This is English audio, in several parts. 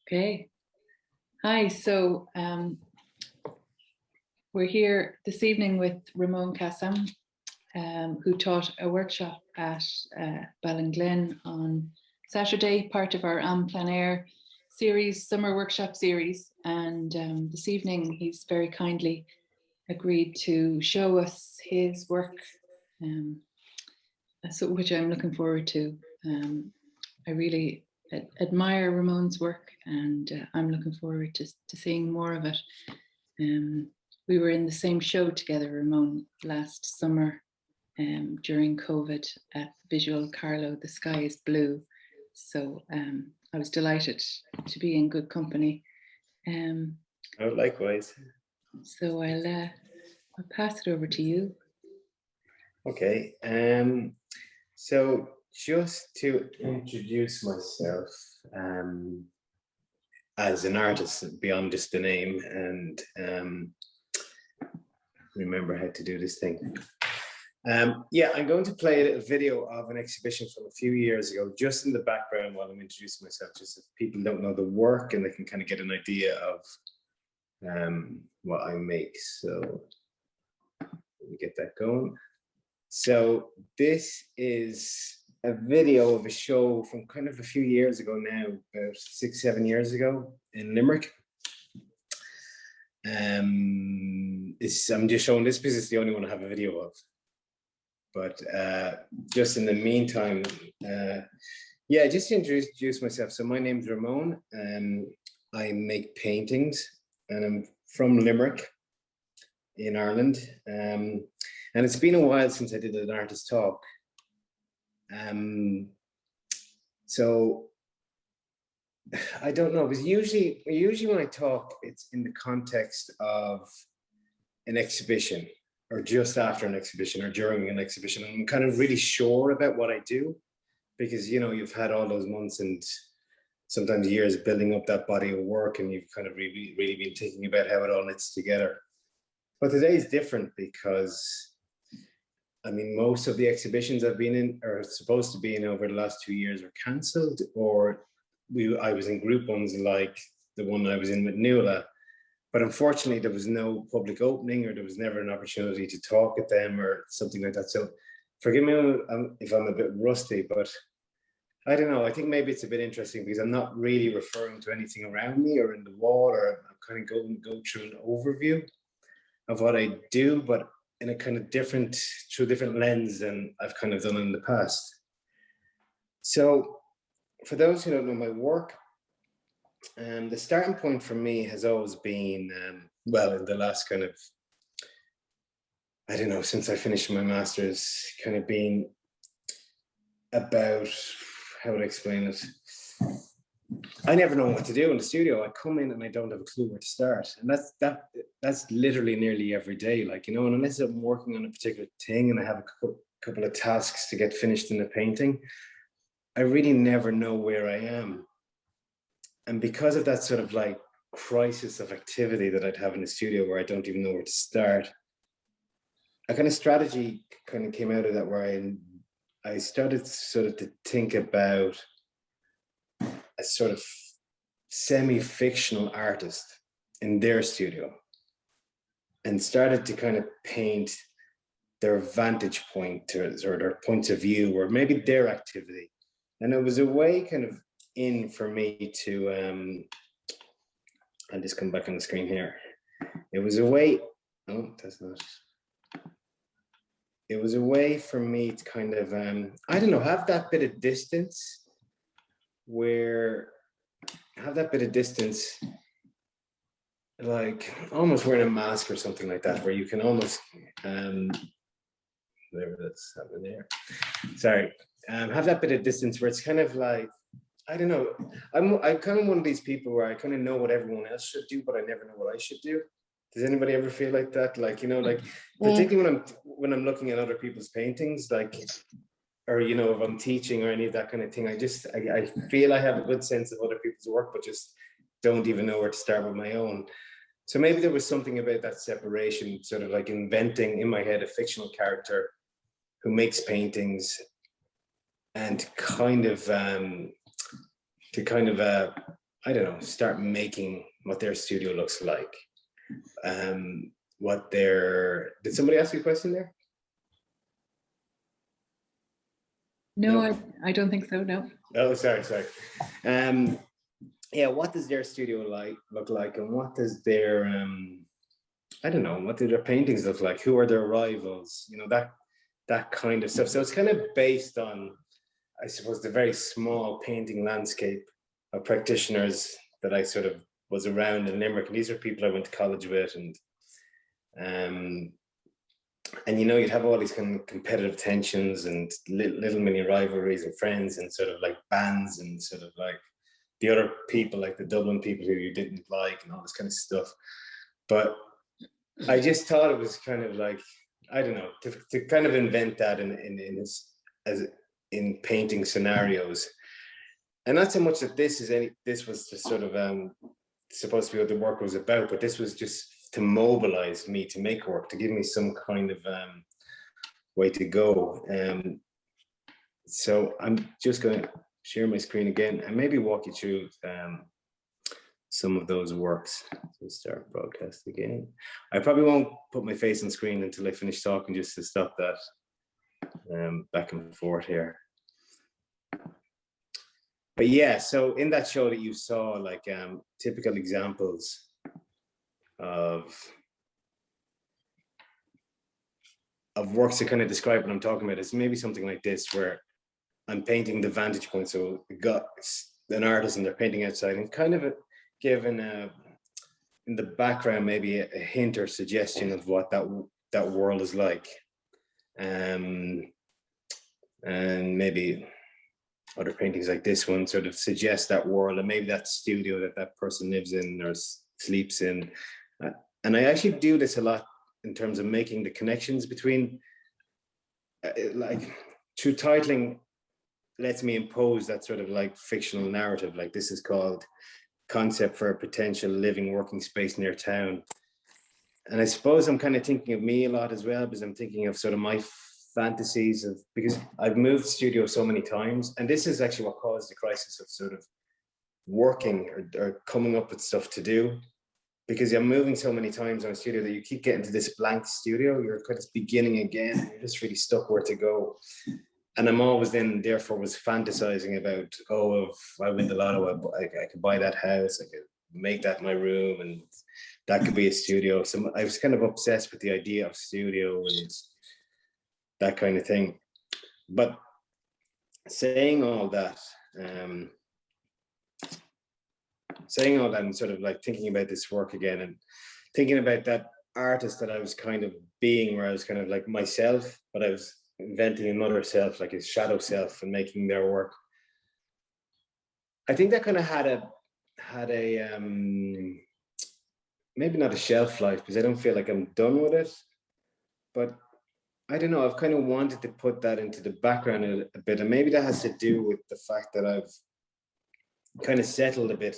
Okay. Hi. So we're here this evening with Ramon Kassam, who taught a workshop at Ballinglen on Saturday, part of our Plein Aire series, summer workshop series. And this evening, he's very kindly agreed to show us his work, which I'm looking forward to. I really admire Ramon's work, and I'm looking forward to seeing more of it. We were in the same show together, Ramon, last summer during COVID at Visual Carlow, The Sky is Blue. So I was delighted to be in good company. Oh, likewise. So I'll pass it over to you. Okay. So just to introduce myself as an artist beyond just the name, and remember how to do this thing. Yeah, I'm going to play a video of an exhibition from a few years ago, just in the background while I'm introducing myself, just if people don't know the work and they can kind of get an idea of what I make. So let me get that going. So this is a video of a show from kind of a few years ago now, about 6-7 years ago in Limerick. I'm just showing this because it's the only one I have a video of. But just in the meantime, yeah, just to introduce myself. So my name's Ramon, and I make paintings, and I'm from Limerick in Ireland. And it's been a while since I did an artist talk. So I don't know, because usually when I talk, it's in the context of an exhibition, or just after an exhibition, or during an exhibition. I'm kind of really sure about what I do, because you've had all those months and sometimes years building up that body of work, and you've kind of really been thinking about how it all knits together. But today is different because, I mean, most of the exhibitions I've been in, or supposed to be in, over the last 2 years are cancelled, or I was in group ones like the one I was in with Nuala. But unfortunately, there was no public opening, or there was never an opportunity to talk at them or something like that. So forgive me if I'm a bit rusty, but I don't know. I think maybe it's a bit interesting because I'm not really referring to anything around me or in the wall, or I'm kind of go through an overview of what I do, but in a kind of through a different lens than I've kind of done in the past. So for those who don't know my work, the starting point for me has always been, well, in the last kind of, I don't know, since I finished my master's, kind of been about, how would I explain it? I never know what to do in the studio. I come in and I don't have a clue where to start. And that's literally nearly every day. Like, and unless I'm working on a particular thing and I have a couple of tasks to get finished in the painting, I really never know where I am. And because of that sort of like crisis of activity that I'd have in the studio where I don't even know where to start, a kind of strategy kind of came out of that, where I started sort of to think about a sort of semi-fictional artist in their studio, and started to kind of paint their vantage point or their points of view, or maybe their activity. And it was a way kind of in for me to, I'll just come back on the screen here. It was a way, oh, that's not. It was a way for me to kind of, I don't know, have that bit of distance like almost wearing a mask or something like that, where you can almost, whatever that's happening there. Sorry, have that bit of distance where it's kind of like, I don't know, I'm kind of one of these people where I kind of know what everyone else should do, but I never know what I should do. Does anybody ever feel like that? Like, like particularly when I'm looking at other people's paintings, like, or, if I'm teaching or any of that kind of thing, I feel I have a good sense of other people's work, but just don't even know where to start with my own. So maybe there was something about that separation, sort of like inventing in my head a fictional character who makes paintings, and kind of, I don't know, start making what their studio looks like. Did somebody ask you a question there? No, No. I don't think so, no. Oh, sorry. Yeah, what does their studio look like, and what does their I don't know, what do their paintings look like? Who are their rivals? You know, that kind of stuff. So it's kind of based on, I suppose, the very small painting landscape of practitioners that I sort of was around in Limerick. And these are people I went to college with, and you know, you'd have all these kind of competitive tensions and little mini rivalries and friends and sort of like bands and sort of like the other people, like the Dublin people who you didn't like and all this kind of stuff. But I just thought it was kind of like, I don't know, to kind of invent that in painting scenarios. And not so much that this was just sort of supposed to be what the work was about, but this was just to mobilize me to make work, to give me some kind of way to go. So I'm just going to share my screen again and maybe walk you through some of those works. So start broadcast again. I probably won't put my face on screen until I finish talking, just to stop that back and forth here. But yeah, so in that show that you saw, like typical examples of works to kind of describe what I'm talking about, is maybe something like this, where I'm painting the vantage point. So got an artist and they're painting outside, and kind of given in the background maybe a hint or suggestion of what that world is like, and maybe other paintings like this one sort of suggest that world, and maybe that studio that person lives in or sleeps in. And I actually do this a lot in terms of making the connections between, like, through titling lets me impose that sort of like fictional narrative. Like, this is called Concept for a Potential Living Working Space Near Town. And I suppose I'm kind of thinking of me a lot as well, because I'm thinking of sort of my fantasies of, because I've moved studio so many times, and this is actually what caused the crisis of sort of working or coming up with stuff to do, because you're moving so many times on a studio that you keep getting to this blank studio. You're kind of beginning again, and you're just really stuck where to go. And I'm always then, therefore, was fantasizing about, oh, if I win the lotto, I could buy that house, I could make that my room, and that could be a studio. So I was kind of obsessed with the idea of studio and that kind of thing. But saying all that and sort of like thinking about this work again, and thinking about that artist that I was kind of being, where I was kind of like myself, but I was inventing another self, like his shadow self, and making their work. I think that kind of had a maybe not a shelf life, because I don't feel like I'm done with it, but I don't know, I've kind of wanted to put that into the background a bit, and maybe that has to do with the fact that I've kind of settled a bit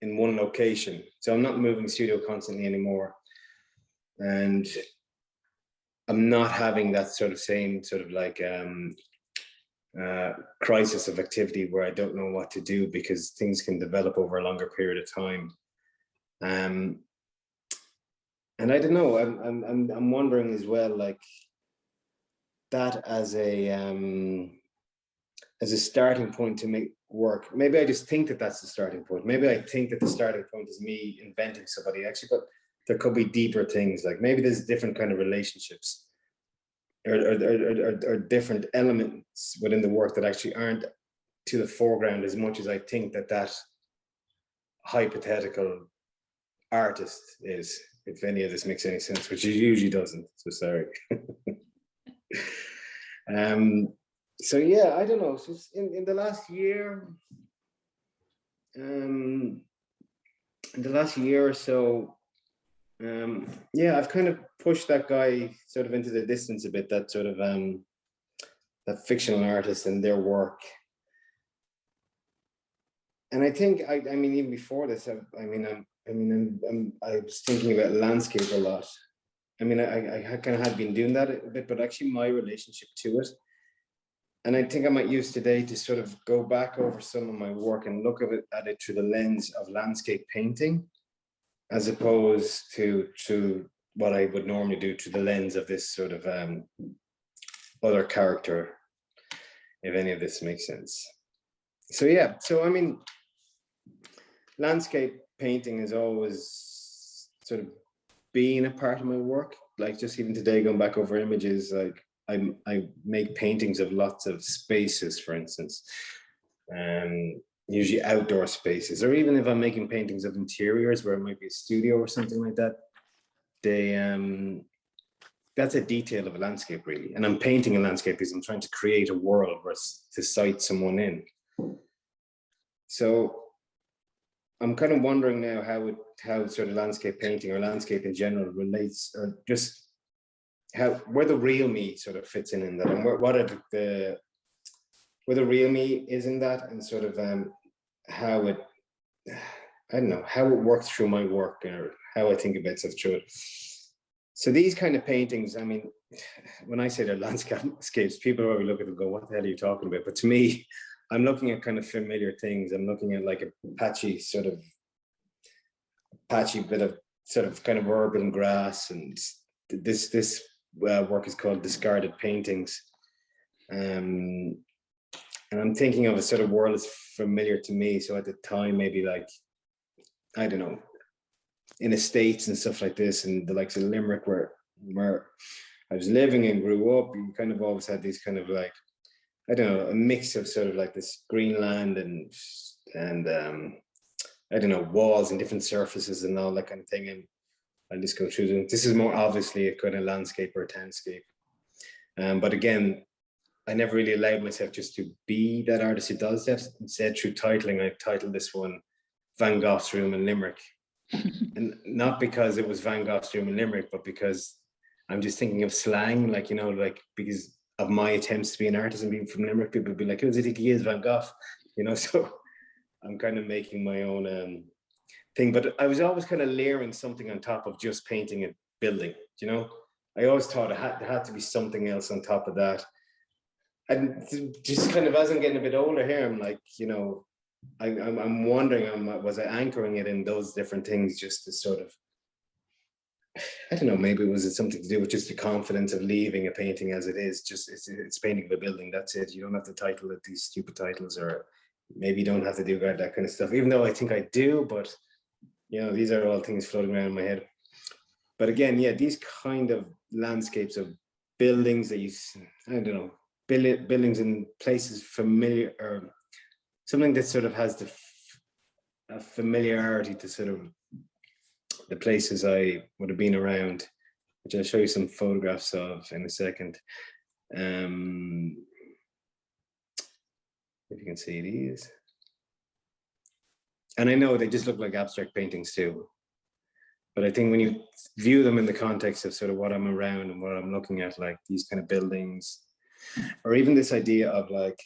in one location. So I'm not moving studio constantly anymore, and I'm not having that sort of same sort of like crisis of activity where I don't know what to do, because things can develop over a longer period of time. And I don't know, I'm wondering as well, like, that as a starting point to make work. Maybe I just think that that's the starting point. Maybe I think that the starting point is me inventing somebody, actually, but there could be deeper things. Like, maybe there's different kind of relationships or different elements within the work that actually aren't to the foreground as much as I think that hypothetical artist is, if any of this makes any sense, which it usually doesn't, so sorry. So yeah, I don't know, so in the last year, or so, yeah, I've kind of pushed that guy sort of into the distance a bit, that sort of that fictional artist and their work. And I think I mean, even before this, I was thinking about landscape a lot. I mean, I kind of had been doing that a bit, but actually my relationship to it And I think I might use today to sort of go back over some of my work and look at it through the lens of landscape painting, as opposed to what I would normally do through the lens of this sort of other character, if any of this makes sense. So yeah, so I mean, landscape painting has always sort of been a part of my work. Like just even today, going back over images, like I make paintings of lots of spaces, for instance, usually outdoor spaces, or even if I'm making paintings of interiors where it might be a studio or something like that, that's a detail of a landscape really. And I'm painting a landscape because I'm trying to create a world where to site someone in. So I'm kind of wondering now how sort of landscape painting or landscape in general relates, or just where the real me sort of fits in that, and where the real me is in that, and sort of how it, I don't know, how it works through my work, or how I think about stuff through it. So these kind of paintings, I mean, when I say they're landscapes, people already look at them and go, what the hell are you talking about? But to me, I'm looking at kind of familiar things. I'm looking at like a patchy bit of sort of kind of urban grass, and this work is called Discarded Paintings. And I'm thinking of a sort of world that's familiar to me. So at the time, maybe like, I don't know, in estates and stuff like this, and the likes of Limerick, where I was living and grew up, you kind of always had these kind of like, I don't know, a mix of sort of like this green land and I don't know, walls and different surfaces and all that kind of thing. And I'll just go through them. This is more obviously a kind of landscape or a townscape. But again, I never really allowed myself just to be that artist who does that. Instead, through titling, I titled this one Van Gogh's Room in Limerick. And not because it was Van Gogh's Room in Limerick, but because I'm just thinking of slang, like, you know, like because of my attempts to be an artist and being from Limerick, people would be like, who does he think he is, Van Gogh? You know, so I'm kind of making my own thing, but I was always kind of layering something on top of just painting a building, you know? I always thought there had to be something else on top of that. And just kind of as I'm getting a bit older here, I'm like, you know, I'm wondering, was I anchoring it in those different things just to sort of, I don't know, maybe it was something to do with just the confidence of leaving a painting as it is, just it's painting of a building, that's it. You don't have to title it these stupid titles, or maybe you don't have to do that kind of stuff, even though I think I do, but you know, these are all things floating around in my head. But again, yeah, these kind of landscapes of buildings that you, I don't know, buildings in places familiar, or something that sort of has a familiarity to sort of the places I would have been around, which I'll show you some photographs of in a second. If you can see these. And I know they just look like abstract paintings too. But I think when you view them in the context of sort of what I'm around and what I'm looking at, like these kind of buildings, or even this idea of like,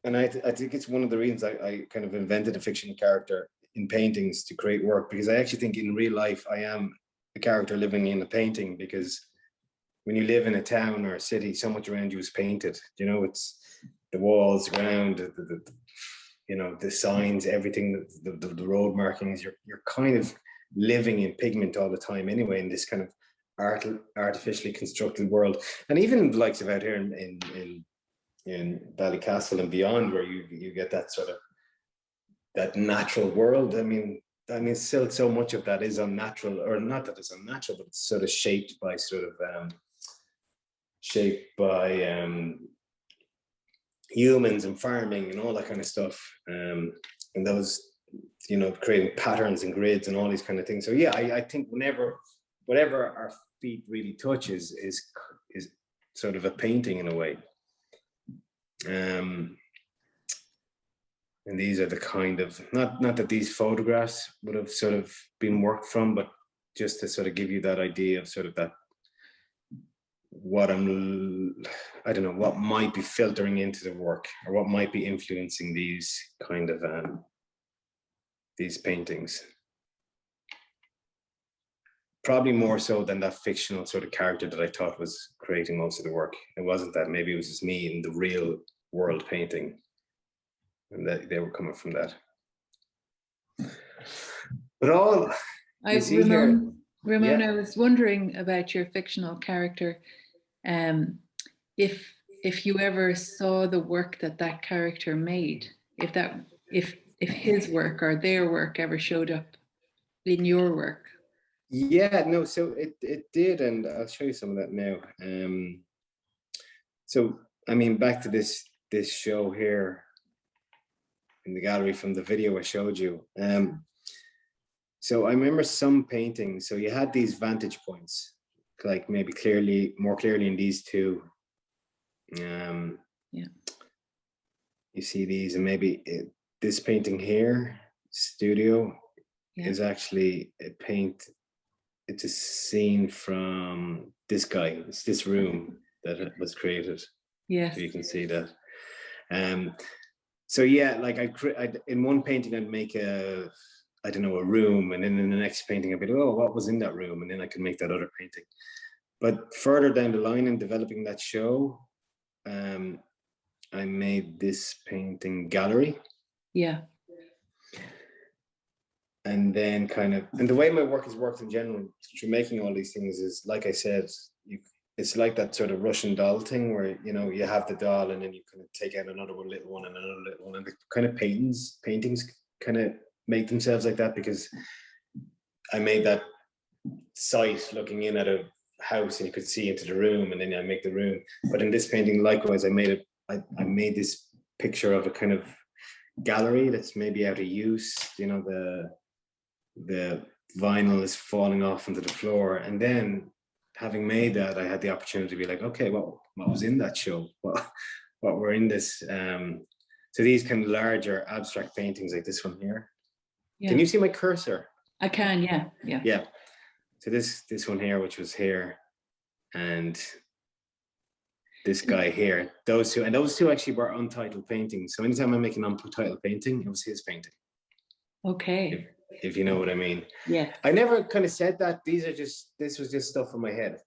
and I think it's one of the reasons I kind of invented a fictional character in paintings to create work, because I actually think in real life I am a character living in a painting, because when you live in a town or a city, so much around you is painted. You know, it's the walls, the ground, you know, the signs, everything, the road markings. You're kind of living in pigment all the time anyway, in this kind of artificially constructed world. And even the likes of out here in Ballycastle and beyond, where you get that sort of that natural world. I mean, still so much of that is unnatural, or not that it's unnatural, but it's sort of shaped by humans and farming and all that kind of stuff, and those, you know, creating patterns and grids and all these kind of things. So yeah, I think whatever our feet really touch is sort of a painting in a way. And these are the kind of, not that these photographs would have sort of been worked from, but just to sort of give you that idea of sort of that, I don't know, what might be filtering into the work, or what might be influencing these kind of, these paintings. probably more so than that fictional sort of character that I thought was creating most of the work. It wasn't that. Maybe it was just me in the real world painting, and that they were coming from that. But all you see here, Ramon, yeah. I was wondering about your fictional character. If you ever saw the work that character made, if his work or their work ever showed up in your work. Yeah, no, so it did, and I'll show you some of that now. So I mean, back to this show here in the gallery from the video I showed you. So I remember some paintings. So you had these vantage points, like maybe more clearly in these two. Yeah. You see these, and maybe this painting here, Studio, is actually a paint. It's a scene from this guy. It's this room that was created. Yes. So you can see that. So yeah, like I in one painting I'd make a room, and then in the next painting I'd be like, oh, what was in that room, and then I could make that other painting. But further down the line in developing that show, I made this painting Gallery. Yeah. And then and the way my work has worked in general through making all these things is, like I said, it's like that sort of Russian doll thing where, you have the doll and then you kind of take out another little one and another little one, and the kind of paintings kind of make themselves like that, because I made that site looking in at a house and you could see into the room, and then I make the room. But in this painting, likewise, I made this picture of a kind of gallery that's maybe out of use. The vinyl is falling off into the floor, and then having made that, I had the opportunity to be like, okay, well, what was in that show? What were in this? So these kind of larger abstract paintings like this one here. Yeah. Can you see my cursor? I can, yeah. Yeah. So this one here, which was here, and this guy here, those two actually were untitled paintings. So anytime I make an untitled painting, it was his painting. Okay. If you know what I mean. Yeah. I never kind of said that. This was just stuff in my head.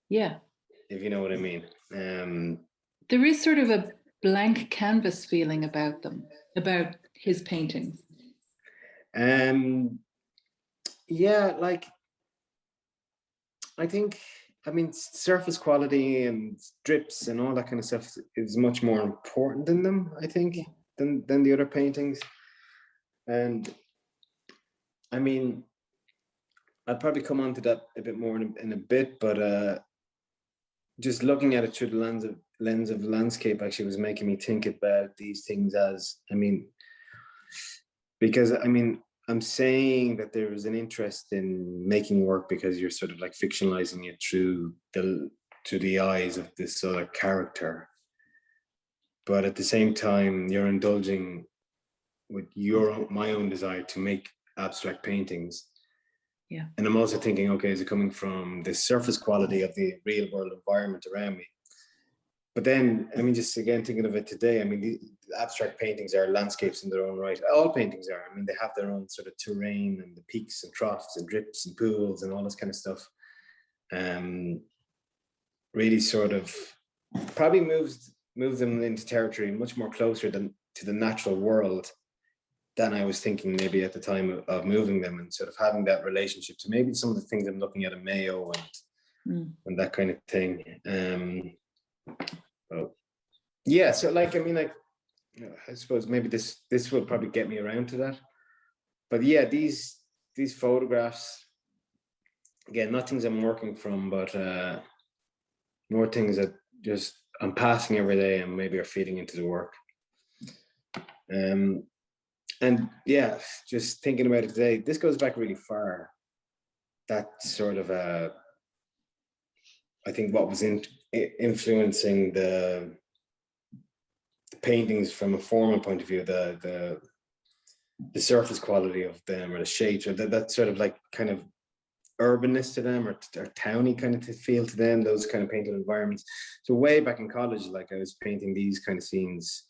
Yeah. If you know what I mean. There is sort of a blank canvas feeling about them, about his paintings. Yeah, like I think, surface quality and drips and all that kind of stuff is much more important in them, I think, than the other paintings. And I'll probably come on to that a bit more in a bit, but just looking at it through the lens of landscape actually was making me think about these things as, because I'm saying that there was an interest in making work because you're sort of like fictionalizing it through the eyes of this sort of character. But at the same time, you're indulging with my own desire to make abstract paintings. Yeah. And I'm also thinking, okay, is it coming from the surface quality of the real world environment around me? But then, just again, thinking of it today, the abstract paintings are landscapes in their own right. All paintings are. They have their own sort of terrain and the peaks and troughs and drips and pools and all this kind of stuff. Really sort of probably moves them into territory much more closer to the natural world than I was thinking maybe at the time of moving them, and sort of having that relationship to maybe some of the things I'm looking at in Mayo and that kind of thing. Yeah, so I suppose maybe this will probably get me around to that. But yeah, these photographs, again, not things I'm working from, but more things that just I'm passing every day and maybe are feeding into the work. And yeah, just thinking about it today, this goes back really far. That sort of I think what was influencing the paintings from a formal point of view, the surface quality of them, or the shapes, or that sort of like kind of urbanness to them, or towny kind of feel to them, those kind of painted environments. So way back in college, like I was painting these kind of scenes.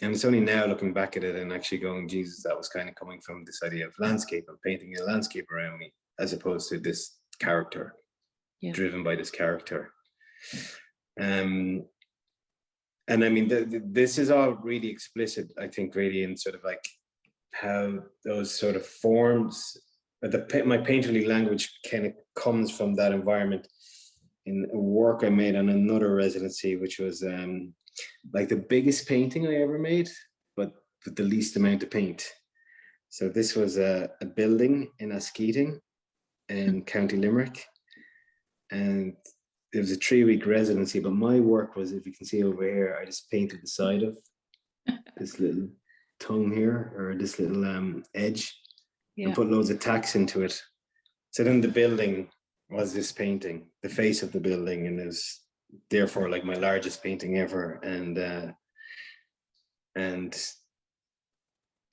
And it's only now looking back at it and actually going, Jesus, that was kind of coming from this idea of landscape and painting a landscape around me, as opposed to this character, driven by this character. And I mean, this is all really explicit, I think, really in sort of like how those sort of forms, my painterly language kind of comes from that environment in a work I made on another residency, which was like the biggest painting I ever made, but with the least amount of paint. So this was a building in Askeaton in County Limerick. And it was a 3-week residency, but my work was, if you can see over here, I just painted the side of this little tongue here, or this little edge, and put loads of tacks into it. So then the building was this painting, the face of the building, and it was therefore like my largest painting ever. And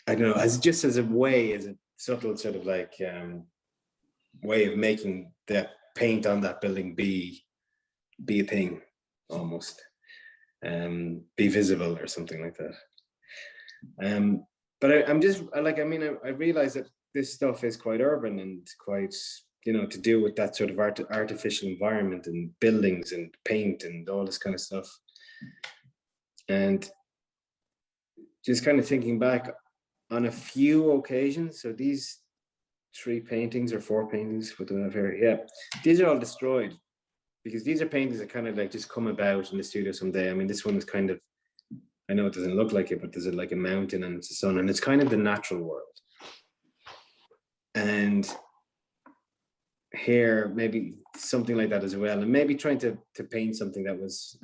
I don't know, as just as a way, as a subtle sort of like way of making the paint on that building be a thing, almost, be visible or something like that. But I'm just like, I mean, I realize that this stuff is quite urban and quite, you know, to do with that sort of artificial environment and buildings and paint and all this kind of stuff. And just kind of thinking back on a few occasions, so these 3 paintings or 4 paintings, what do I have here? These are all destroyed, because these are paintings that kind of like just come about in the studio someday. I mean, this one is kind of, I know it doesn't look like it, but there's like a mountain and it's the sun, and it's kind of the natural world. And here, maybe something like that as well, and maybe trying to paint something that was,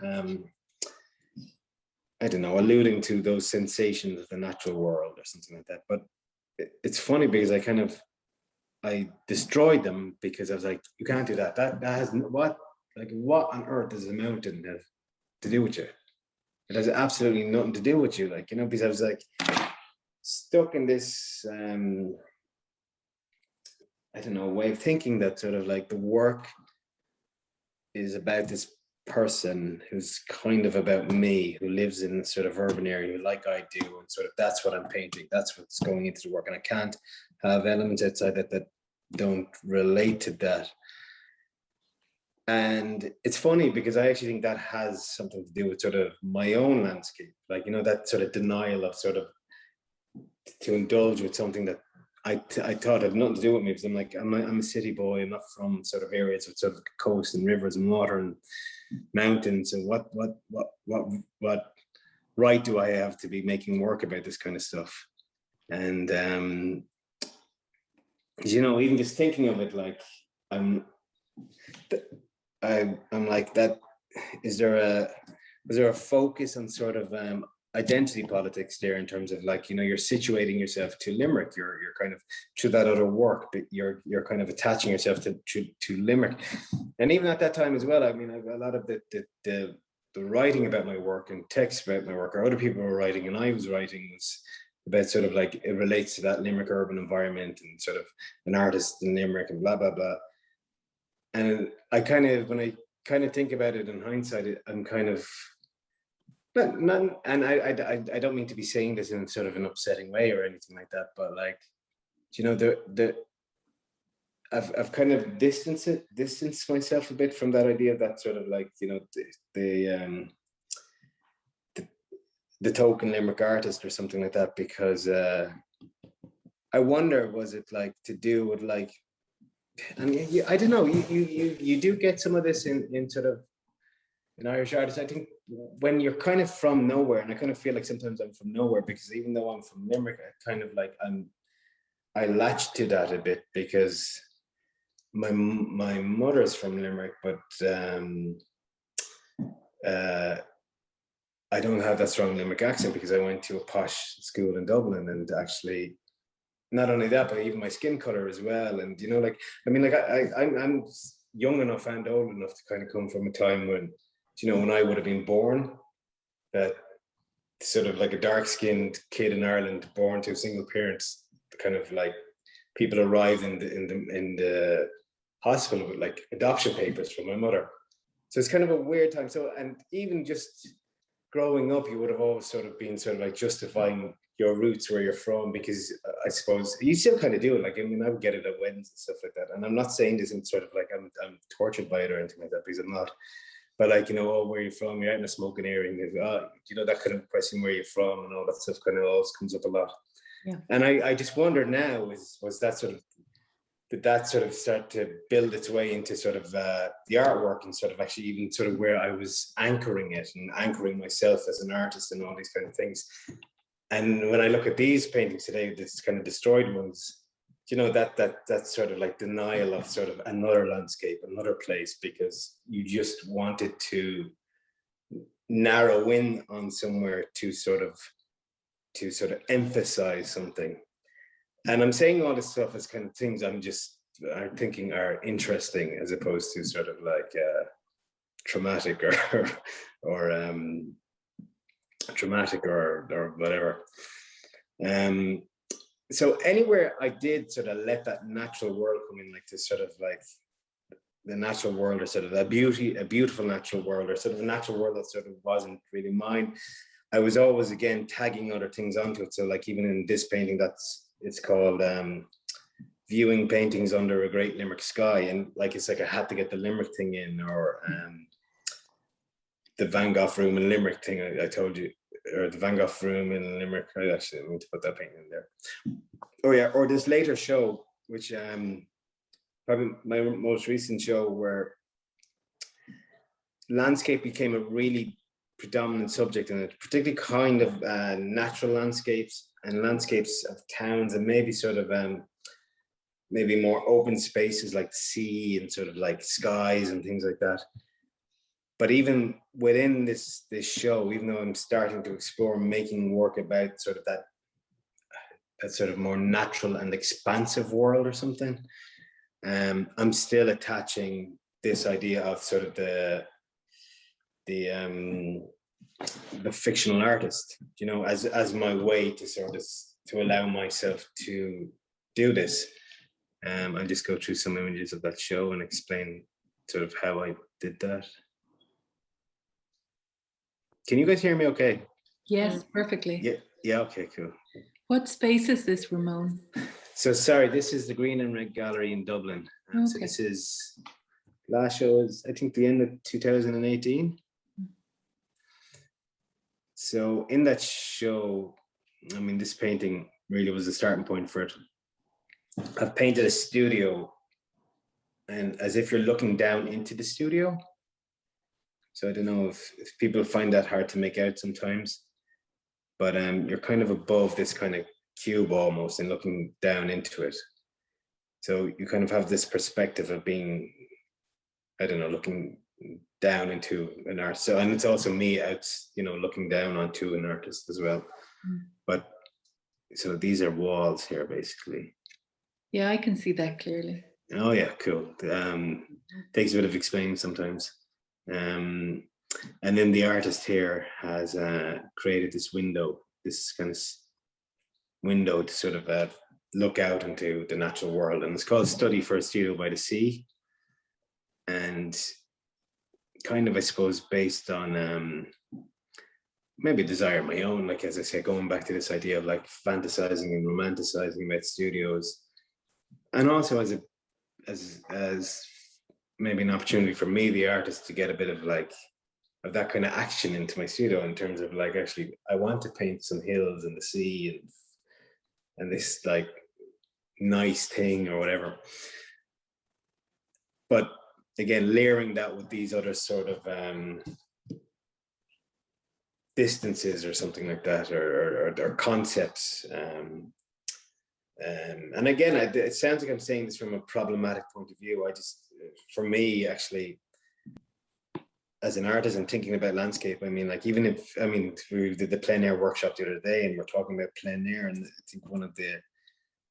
I don't know, alluding to those sensations of the natural world or something like that. But it's funny because I destroyed them because I was like, you can't do that. That has what on earth does a mountain have to do with you? It has absolutely nothing to do with you, like, you know, because I was like stuck in this I don't know, way of thinking that sort of like the work is about this person who's kind of about me, who lives in a sort of urban area like I do, and sort of that's what I'm painting, that's what's going into the work, and I can't have elements outside that don't relate to that. And it's funny because I actually think that has something to do with sort of my own landscape, like, you know, that sort of denial of sort of to indulge with something that I thought had nothing to do with me, because I'm like, I'm a city boy. I'm not from sort of areas with sort of coast and rivers and water and mountains. And what right do I have to be making work about this kind of stuff? And you know, even just thinking of it, like I'm like that. Is there a focus on sort of identity politics there, in terms of like, you know, you're situating yourself to Limerick, you're kind of to that other work, but you're kind of attaching yourself to Limerick. And even at that time as well, I mean, a lot of the writing about my work and text about my work, or other people were writing and I was writing, was about sort of like, it relates to that Limerick urban environment and sort of an artist in Limerick and blah blah blah. And I kind of, when I kind of think about it in hindsight, I'm kind of None, and I don't mean to be saying this in sort of an upsetting way or anything like that, but like, you know, I've kind of distanced myself a bit from that idea of that sort of like, you know, the token Limerick artist or something like that, because I wonder, was it like to do with like, I mean, I don't know, you do get some of this in sort of in Irish artists. I think when you're kind of from nowhere, and I kind of feel like sometimes I'm from nowhere, because even though I'm from Limerick, I kind of like I latch to that a bit, because my mother's from Limerick, but I don't have that strong Limerick accent because I went to a posh school in Dublin, and actually not only that, but even my skin color as well. And, you know, like, I mean, like I'm young enough and old enough to kind of come from a time when, you know, when I would have been born, that sort of like a dark-skinned kid in Ireland, born to single parents, kind of like people arrived in the hospital with like adoption papers from my mother. So it's kind of a weird time. So, and even just growing up, you would have always sort of been sort of like justifying your roots, where you're from, because I suppose you still kind of do it. Like, I mean, I would get it at weddings and stuff like that. And I'm not saying this in sort of like I'm tortured by it or anything like that, because I'm not. But like, you know, oh, where are you from? You're out in a smoking area, and you know, that kind of question, where you're from, and all that stuff kind of always comes up a lot. Yeah. And I just wonder now, was that sort of, did that sort of start to build its way into sort of the artwork, and sort of actually even sort of where I was anchoring it and anchoring myself as an artist and all these kind of things. And when I look at these paintings today, this kind of destroyed ones, you know, that's sort of like denial of sort of another landscape, another place, because you just wanted to narrow in on somewhere to sort of emphasize something. And I'm saying all this stuff as kind of things I'm thinking are interesting, as opposed to sort of like traumatic or traumatic or whatever. So anywhere I did sort of let that natural world come in, like this sort of like the natural world, or sort of a beautiful natural world, or sort of a natural world that sort of wasn't really mine, I was always again tagging other things onto it. So like even in this painting, it's called Viewing Paintings Under a Great Limerick Sky. And like, it's like I had to get the Limerick thing in, or the Van Gogh room in Limerick thing I told you, or the Van Gogh room in Limerick. I actually need to put that painting in there. Oh yeah, or this later show, which probably my most recent show, where landscape became a really predominant subject in it, particularly kind of natural landscapes and landscapes of towns, and maybe sort of maybe more open spaces like the sea and sort of like skies and things like that. But even within this show, even though I'm starting to explore making work about sort of that sort of more natural and expansive world or something, I'm still attaching this idea of sort of the fictional artist, you know, as my way to sort of to allow myself to do this. I'll just go through some images of that show and explain sort of how I did that. Can you guys hear me okay? Yes, perfectly. Yeah, okay, cool. What space is this, Ramon? So sorry, this is the Green and Red Gallery in Dublin. Okay. So this is, last show was, I think, the end of 2018. So in that show, I mean, this painting really was the starting point for it. I've painted a studio, and as if you're looking down into the studio. So I don't know if people find that hard to make out sometimes, but you're kind of above this kind of cube almost and looking down into it. So you kind of have this perspective of being, I don't know, looking down into an art. So, and it's also me out, you know, looking down onto an artist as well. But so these are walls here, basically. Yeah, I can see that clearly. Oh yeah, cool. Takes a bit of explaining sometimes. And then the artist here has created this window, this kind of window to sort of look out into the natural world, and it's called Study for a Studio by the Sea. And kind of, I suppose, based on maybe a desire of my own, like, as I say, going back to this idea of like fantasizing and romanticizing about studios, and also as maybe an opportunity for me, the artist, to get a bit of like of that kind of action into my studio, in terms of like, actually, I want to paint some hills and the sea and this like nice thing or whatever. But again, layering that with these other sort of distances or something like that, or concepts. And again, it sounds like I'm saying this from a problematic point of view. For me, actually, as an artist and thinking about landscape, I mean, like, even if, I mean, we did the Plein Aire workshop the other day, and we're talking about Plein Aire, and I think one of the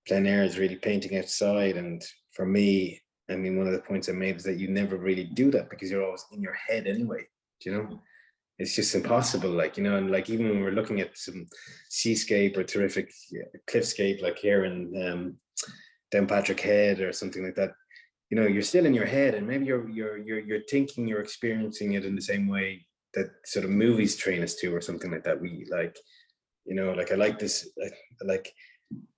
Plein Aire is really painting outside. And for me, I mean, one of the points I made is that you never really do that, because you're always in your head anyway, you know? It's just impossible, like, you know. And like, even when we're looking at some seascape or terrific cliffscape, like here in Downpatrick Head or something like that, you know, you're still in your head, and maybe you're thinking, you're experiencing it in the same way that sort of movies train us to, or something like that. We like, you know, like I like this, like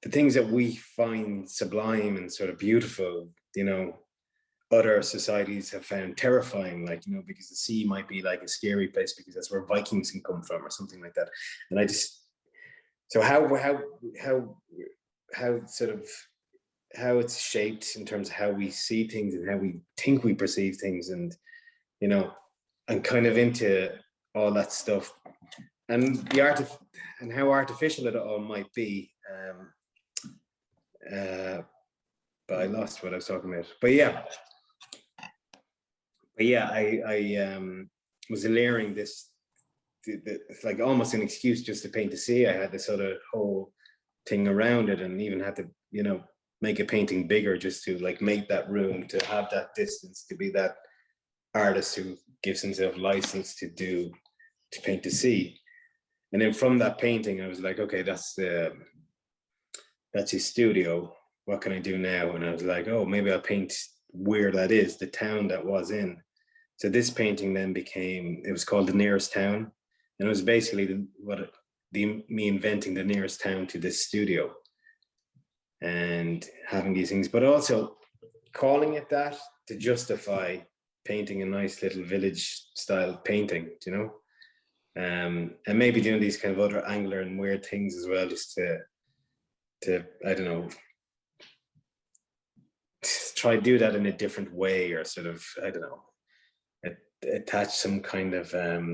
the things that we find sublime and sort of beautiful, you know, other societies have found terrifying, like, you know, because the sea might be like a scary place because that's where Vikings can come from or something like that. And I just, so how sort of, how it's shaped in terms of how we see things and how we think we perceive things, and, you know, I'm kind of into all that stuff, and the art of, and how artificial it all might be. But I lost what I was talking about. But yeah, I was layering this, it's like almost an excuse just to paint the sea. I had this sort of whole thing around it, and even had to, you know, make a painting bigger just to like make that room, to have that distance, to be that artist who gives himself license to paint the sea. And then from that painting, I was like, okay, that's his studio. What can I do now? And I was like, oh, maybe I'll paint where that is, the town that was in. So this painting then became, it was called The Nearest Town. And it was basically me inventing the nearest town to this studio and having these things, but also calling it that to justify painting a nice little village style painting, you know? And maybe doing these kind of other angular and weird things as well, just to I don't know, try to do that in a different way, or sort of, I don't know, attach some kind of what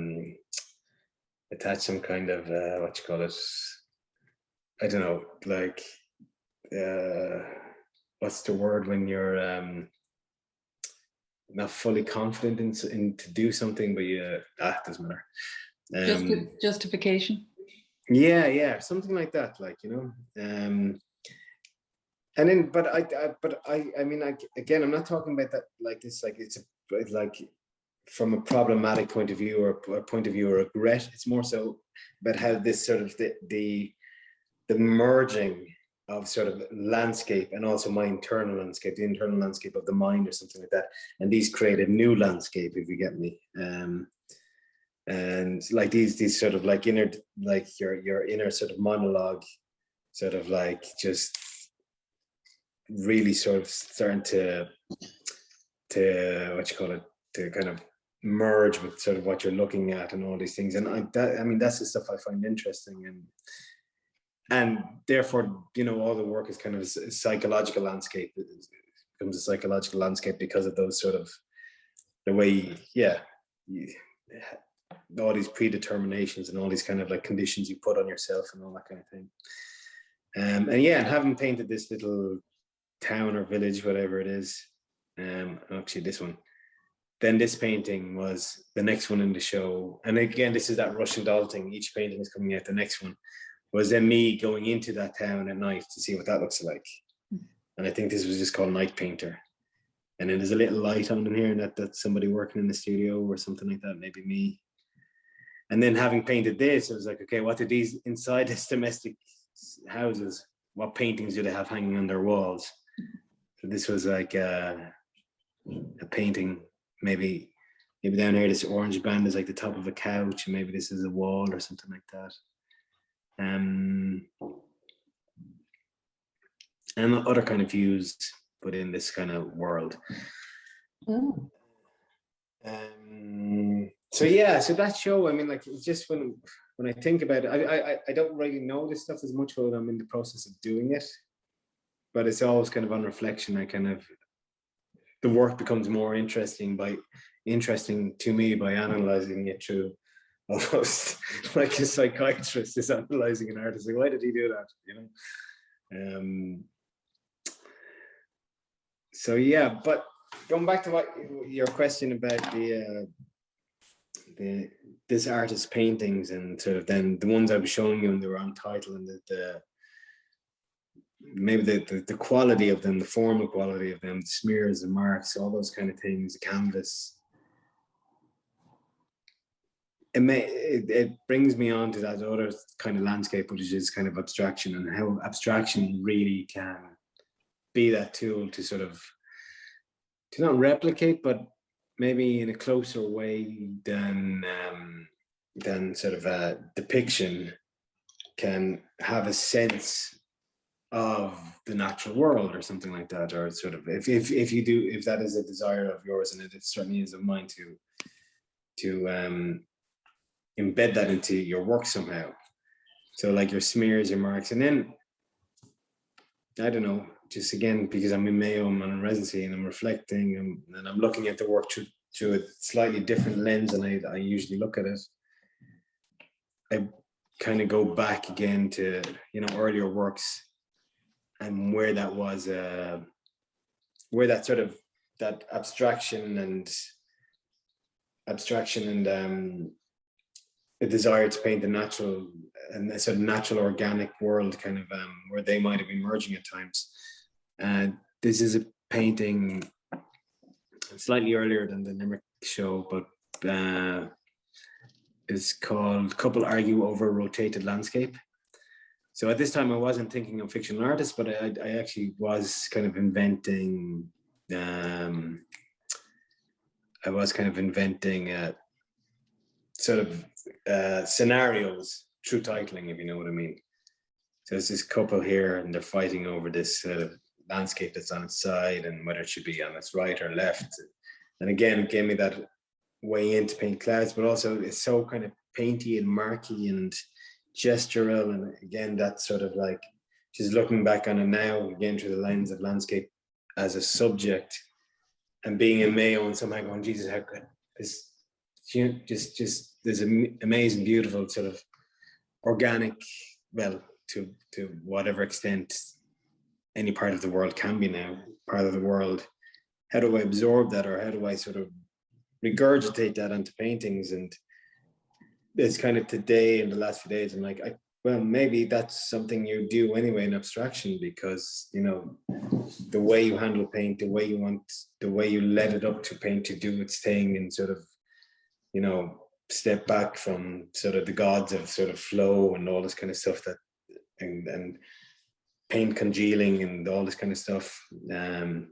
you call it, I don't know, like what's the word when you're not fully confident in to do something, but it doesn't matter. Justification. Yeah, something like that, like, you know. And then, but I mean, again, I'm not talking about that like this, like it's like from a problematic point of view, or a point of view of regret. It's more so about how this sort of the merging of sort of landscape and also my internal landscape, the internal landscape of the mind or something like that, and these create a new landscape, if you get me. And like these sort of like inner, like your inner sort of monologue, sort of like just really sort of starting to what you call it, to kind of merge with sort of what you're looking at and all these things. And I mean, that's the stuff I find interesting, and therefore, you know, all the work is kind of a psychological landscape. It becomes a psychological landscape because of those sort of, the way, all these predeterminations and all these kind of like conditions you put on yourself and all that kind of thing. And having painted this little town or village, whatever it is, actually this one, then this painting was the next one in the show. And again, this is that Russian doll thing. Each painting is coming out. The next one was then me going into that town at night to see what that looks like. And I think this was just called Night Painter. And then there's a little light on in here, and that's somebody working in the studio or something like that, maybe me. And then having painted this, I was like, okay, what do these inside this domestic houses, what paintings do they have hanging on their walls? So this was like a painting, maybe down here, this orange band is like the top of a couch, and maybe this is a wall or something like that. And other kind of views, but in this kind of world. So that show, I mean, like, it's just when I think about it, I don't really know this stuff as much when I'm in the process of doing it, but it's always kind of on reflection. I kind of, the work becomes more interesting to me by analyzing it through, almost like a psychiatrist is analyzing an artist. Like, why did he do that? You know. So yeah, but going back to what your question about this artist's paintings, and sort of then the ones I was showing you, and they were Untitled, and maybe the quality of them, the formal quality of them, the smears, the marks, all those kind of things, the canvas. It brings me on to that other kind of landscape, which is kind of abstraction, and how abstraction really can be that tool to sort of, to not replicate, but maybe in a closer way than sort of a depiction can have a sense of the natural world or something like that, or sort of if that is a desire of yours, and it certainly is of mine to embed that into your work somehow. So like your smears, your marks, and then I don't know, just again, because I'm in Mayo, I'm on a residency, and I'm reflecting, and I'm looking at the work through a slightly different lens than I usually look at it. I kind of go back again to, earlier works, and where that was, where that sort of, that abstraction and a desire to paint the natural and a sort of natural organic world kind of, where they might have been merging at times. This is a painting slightly earlier than the Limerick show, but it's called Couple Argue Over a Rotated Landscape. So at this time I wasn't thinking of fictional artists, but I actually was kind of inventing, sort of scenarios through titling, if you know what I mean. So there's this couple here, and they're fighting over this landscape that's on its side, and whether it should be on its right or left. And again, it gave me that way into paint clouds, but also it's so kind of painty and marky and gestural. And again, that sort of like, just looking back on it now, again, through the lens of landscape as a subject, and being in Mayo and somehow going, Jesus, how good this, just there's an amazing, beautiful sort of organic, well, to whatever extent any part of the world can be now, part of the world. How do I absorb that, or how do I sort of regurgitate that onto paintings? And it's kind of today, in the last few days, I'm like, well, maybe that's something you do anyway in abstraction, because, the way you handle paint, the way you let it up to paint to do its thing, and sort of, step back from sort of the gods of sort of flow and all this kind of stuff, that and paint congealing and all this kind of stuff. And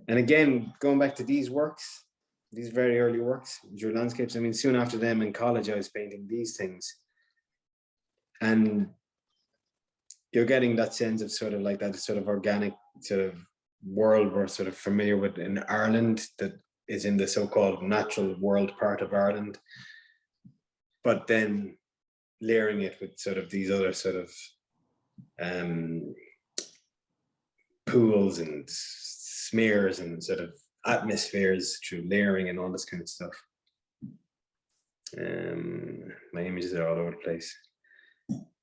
again, going back to these works, these very early works, your landscapes, I mean, soon after them in college, I was painting these things. And you're getting that sense of sort of like that sort of organic sort of world we're sort of familiar with in Ireland, that is in the so-called natural world part of Ireland, but then layering it with sort of these other sort of pools and smears and sort of atmospheres through layering and all this kind of stuff. My images are all over the place.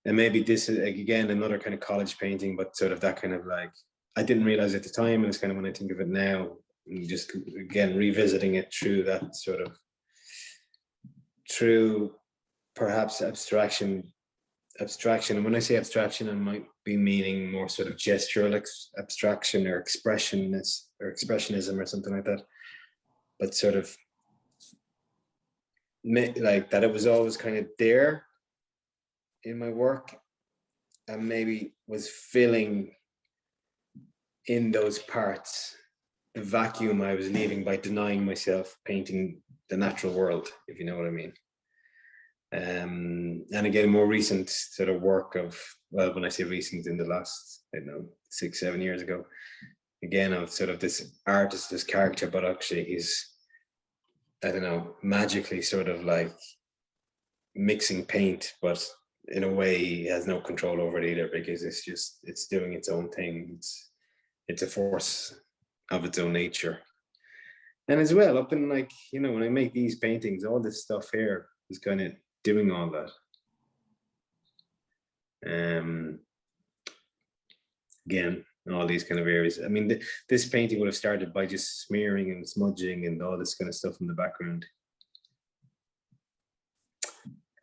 And maybe this is, again, another kind of college painting, but sort of that kind of like, I didn't realize at the time, and it's kind of when I think of it now, just again revisiting it through that sort of, through perhaps abstraction. And when I say abstraction, I might be meaning more sort of gestural abstraction, or expressionism or something like that. But sort of like that, it was always kind of there in my work, and maybe was filling in those parts the vacuum I was leaving by denying myself painting the natural world, if you know what I mean. And again, more recent sort of work of, well, when I say recent, in the last, I don't know, 6-7 years ago, again, of sort of this artist, this character, but actually he's, I don't know, magically sort of like mixing paint, but in a way he has no control over it either, because it's doing its own thing. It's a force of its own nature. And as well, up in like, when I make these paintings, all this stuff here is kind of doing all that. Again, all these kind of areas. I mean, this painting would have started by just smearing and smudging and all this kind of stuff in the background.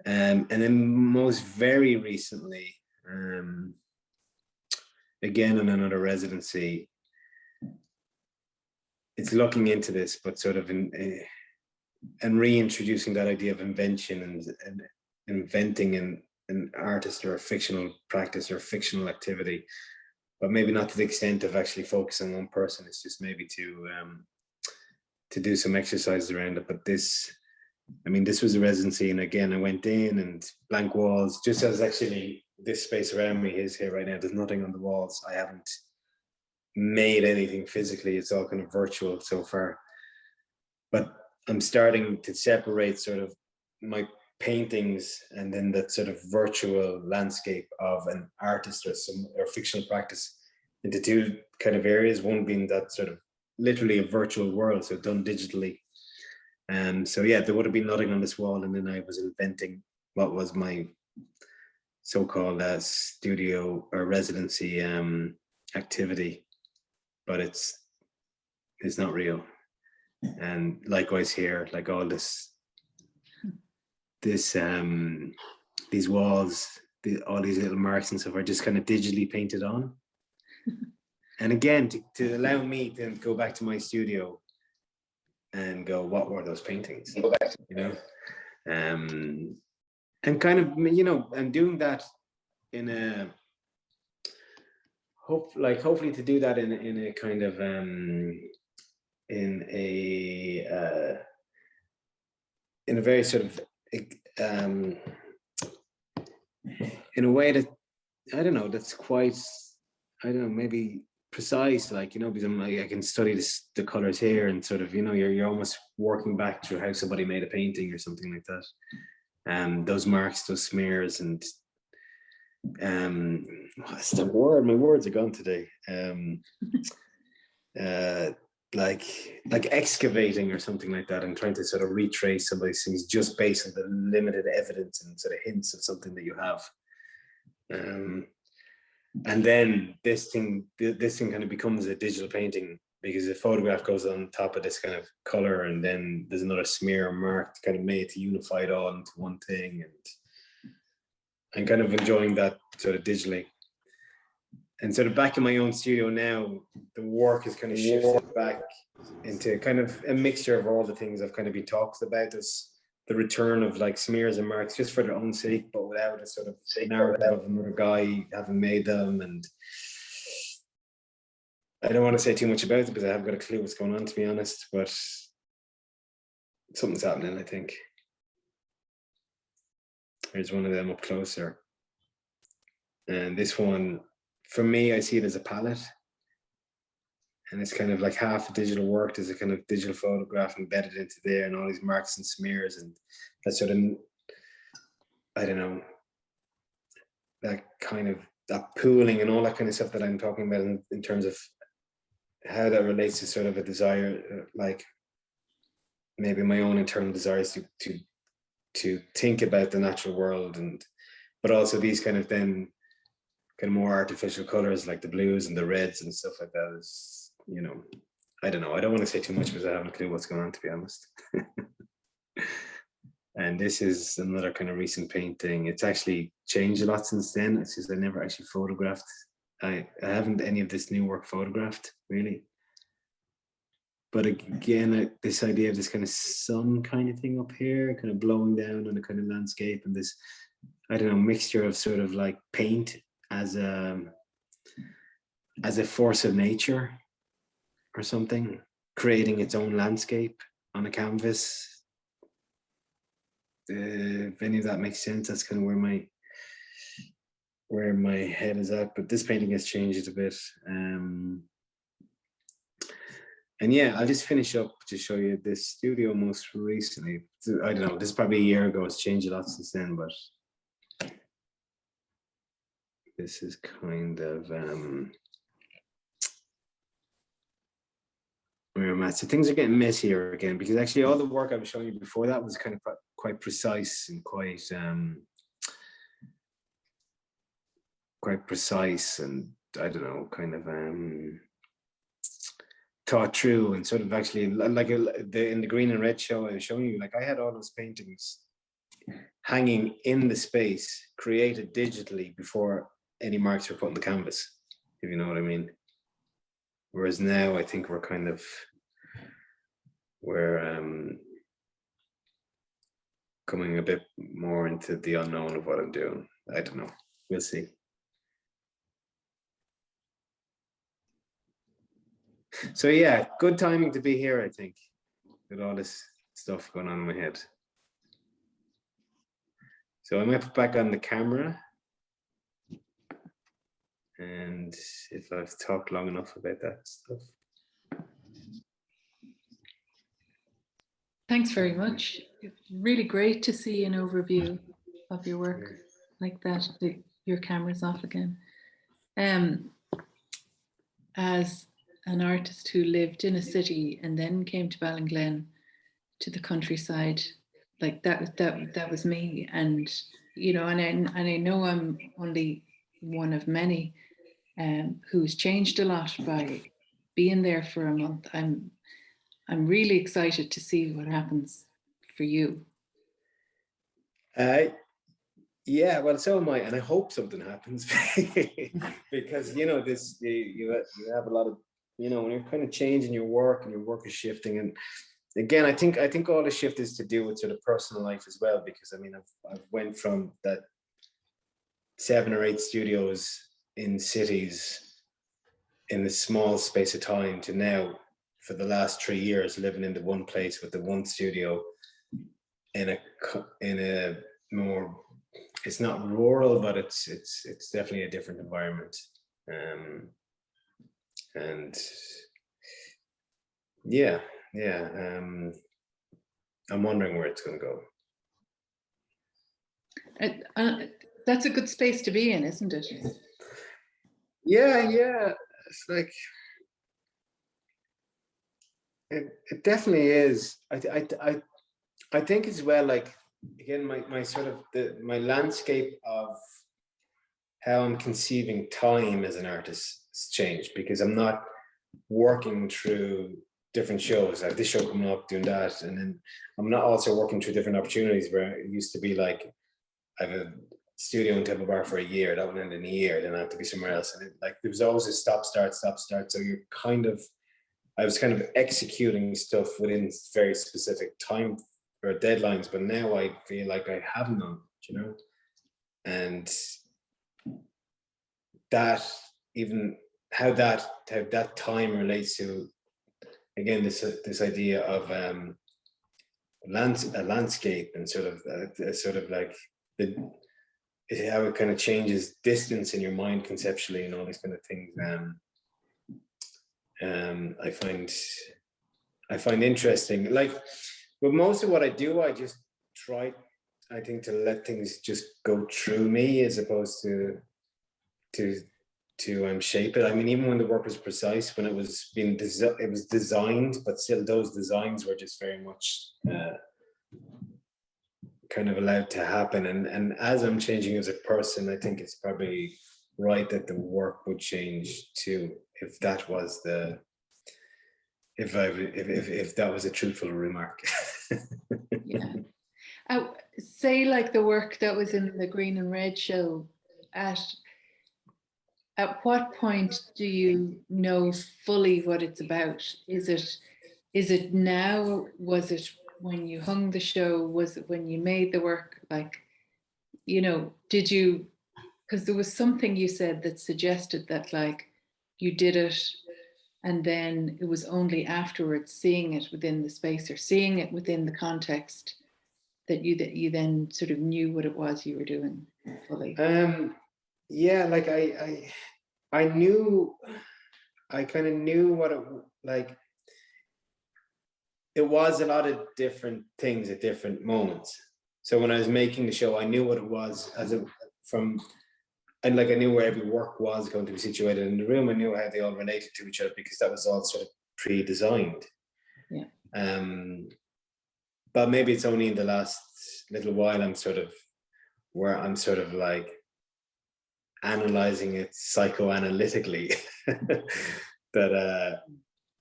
And then most very recently, again in another residency, it's looking into this, but sort of and reintroducing that idea of invention and inventing an artist or a fictional practice or a fictional activity, but maybe not to the extent of actually focusing on one person. It's just maybe to do some exercises around it. But this, I mean, this was a residency, and again, I went in and blank walls, just as actually this space around me is here right now. There's nothing on the walls. I haven't made anything physically. It's all kind of virtual so far. But I'm starting to separate sort of my paintings and then that sort of virtual landscape of an artist or fictional practice into two kind of areas. One being that sort of literally a virtual world, so done digitally. So yeah, there would have been nothing on this wall, and then I was inventing what was my so-called studio or residency activity, but it's not real. And likewise here, like all these walls, all these little marks and stuff are just kind of digitally painted on. And again, to allow me to go back to my studio and go, what were those paintings? You know, and kind of, you know, and doing that in a hopefully to do that in a kind of in a very sort of in a way that I don't know, that's quite, I don't know, maybe precise, like, you know, because I can study the colors here and sort of, you know, you're almost working back through how somebody made a painting or something like that. Those marks, those smears, and what's the word? My words are gone today. Like excavating or something like that, and trying to sort of retrace some of these things just based on the limited evidence and sort of hints of something that you have. And then this thing kind of becomes a digital painting, because the photograph goes on top of this kind of color, and then there's another smear or mark kind of made to unify it all into one thing, and I'm kind of enjoying that sort of digitally. And sort of back in my own studio now, the work is kind of shifted back into kind of a mixture of all the things I've kind of been talked about, as the return of like smears and marks just for their own sake, but without a sort of narrative of another guy having made them. And I don't want to say too much about it because I haven't got a clue what's going on, to be honest, but something's happening, I think. There's one of them up closer. And this one, for me, I see it as a palette. And it's kind of like half a digital work. There's a kind of digital photograph embedded into there, and all these marks and smears, and that sort of, I don't know, that kind of, that pooling and all that kind of stuff that I'm talking about in terms of how that relates to sort of a desire, like maybe my own internal desires to think about the natural world, but also these kind of then kind of more artificial colors like the blues and the reds and stuff like that is, you know, I don't know. I don't want to say too much because I haven't a clue what's going on, to be honest. And this is another kind of recent painting. It's actually changed a lot since then. It's just I never actually photographed. I haven't any of this new work photographed, really. But again, this idea of this kind of sun kind of thing up here, kind of blowing down on a kind of landscape, and this, I don't know, mixture of sort of like paint as a force of nature or something, creating its own landscape on a canvas. If any of that makes sense, that's kind of where my head is at. But this painting has changed a bit. And yeah, I'll just finish up to show you this studio most recently. I don't know, this is probably a year ago. It's changed a lot since then, but this is kind of where I'm at. So things are getting messier again, because actually all the work I was showing you before that was kind of quite precise and quite precise, and I don't know, kind of thought through, and sort of actually like in the green and red show I was showing you, like I had all those paintings hanging in the space, created digitally before any marks were put on the canvas, if you know what I mean. Whereas now I think we're coming a bit more into the unknown of what I'm doing. I don't know. We'll see. So yeah, good timing to be here, I think. with all this stuff going on in my head. So I might put back on the camera. And if I've talked long enough about that stuff. Thanks very much. Really great to see an overview of your work like that. Your camera's off again. As an artist who lived in a city and then came to Ballinglen, to the countryside, like that was me. And you know, and I know I'm only one of many who's changed a lot by being there for a month. I'm really excited to see what happens for you. Yeah, well, so am I, and I hope something happens because you know this. You have a lot of, you know, when you're kind of changing your work and your work is shifting, and again, I think all the shift is to do with sort of personal life as well, because I mean I've went from that 7 or 8 studios in cities in a small space of time to now, for the last 3 years, living in the one place with the one studio in a more, it's not rural, but it's definitely a different environment. And yeah. I'm wondering where it's going to go. That's a good space to be in, isn't it? Yeah. It's like, it definitely is. I think as well, like, again, my sort of my landscape of how I'm conceiving time as an artist has changed, because I'm not working through different shows. I have this show coming up, doing that, and then I'm not also working through different opportunities where it used to be like I have a studio in Temple Bar for a year, that would end in a year, then I have to be somewhere else, and like there was always a stop start. So you're kind of, I was kind of executing stuff within very specific time or deadlines, but now I feel like I have none, you know, and that, even how that time relates to, again, this idea of a landscape, and sort of like how it kind of changes distance in your mind conceptually and all these kind of things. I find interesting. Like with most of what I do, I just try, I think, to let things just go through me, as opposed to shape it. I mean, even when the work was precise, when it was being it was designed, but still those designs were just very much kind of allowed to happen. And as I'm changing as a person, I think it's probably right that the work would change too, if that was the, if that was a truthful remark. Yeah. Say like the work that was in the Green and Red show, at what point do you know fully what it's about? Is it now? Was it when you hung the show? Was it when you made the work? Like, you know, did you, because there was something you said that suggested that like you did it and then it was only afterwards, seeing it within the space or seeing it within the context, that you then sort of knew what it was you were doing fully. Yeah, like I knew, I kind of knew what it, like, it was a lot of different things at different moments. So when I was making the show, I knew what it was and like I knew where every work was going to be situated in the room. I knew how they all related to each other, because that was all sort of pre-designed. Yeah. But maybe it's only in the last little while I'm sort of like analyzing it psychoanalytically that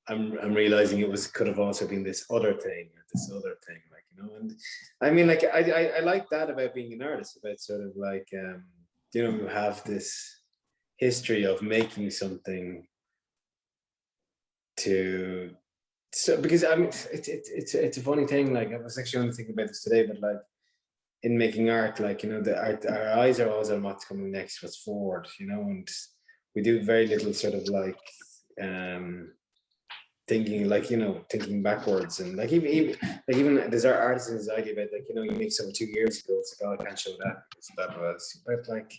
I'm realizing it could have also been this other thing, like, you know. And I mean, like, I like that about being an artist, about sort of like, you know, you have this history of making something because I mean, it's a funny thing. Like, I was actually only thinking about this today, but like in making art, like, you know, our eyes are always on what's coming next, what's forward, you know, and we do very little sort of like thinking like, you know, thinking backwards, and like even there's our artisans idea about like, you know, you make something 2 years ago, it's like, oh, I can't show that because that was, but like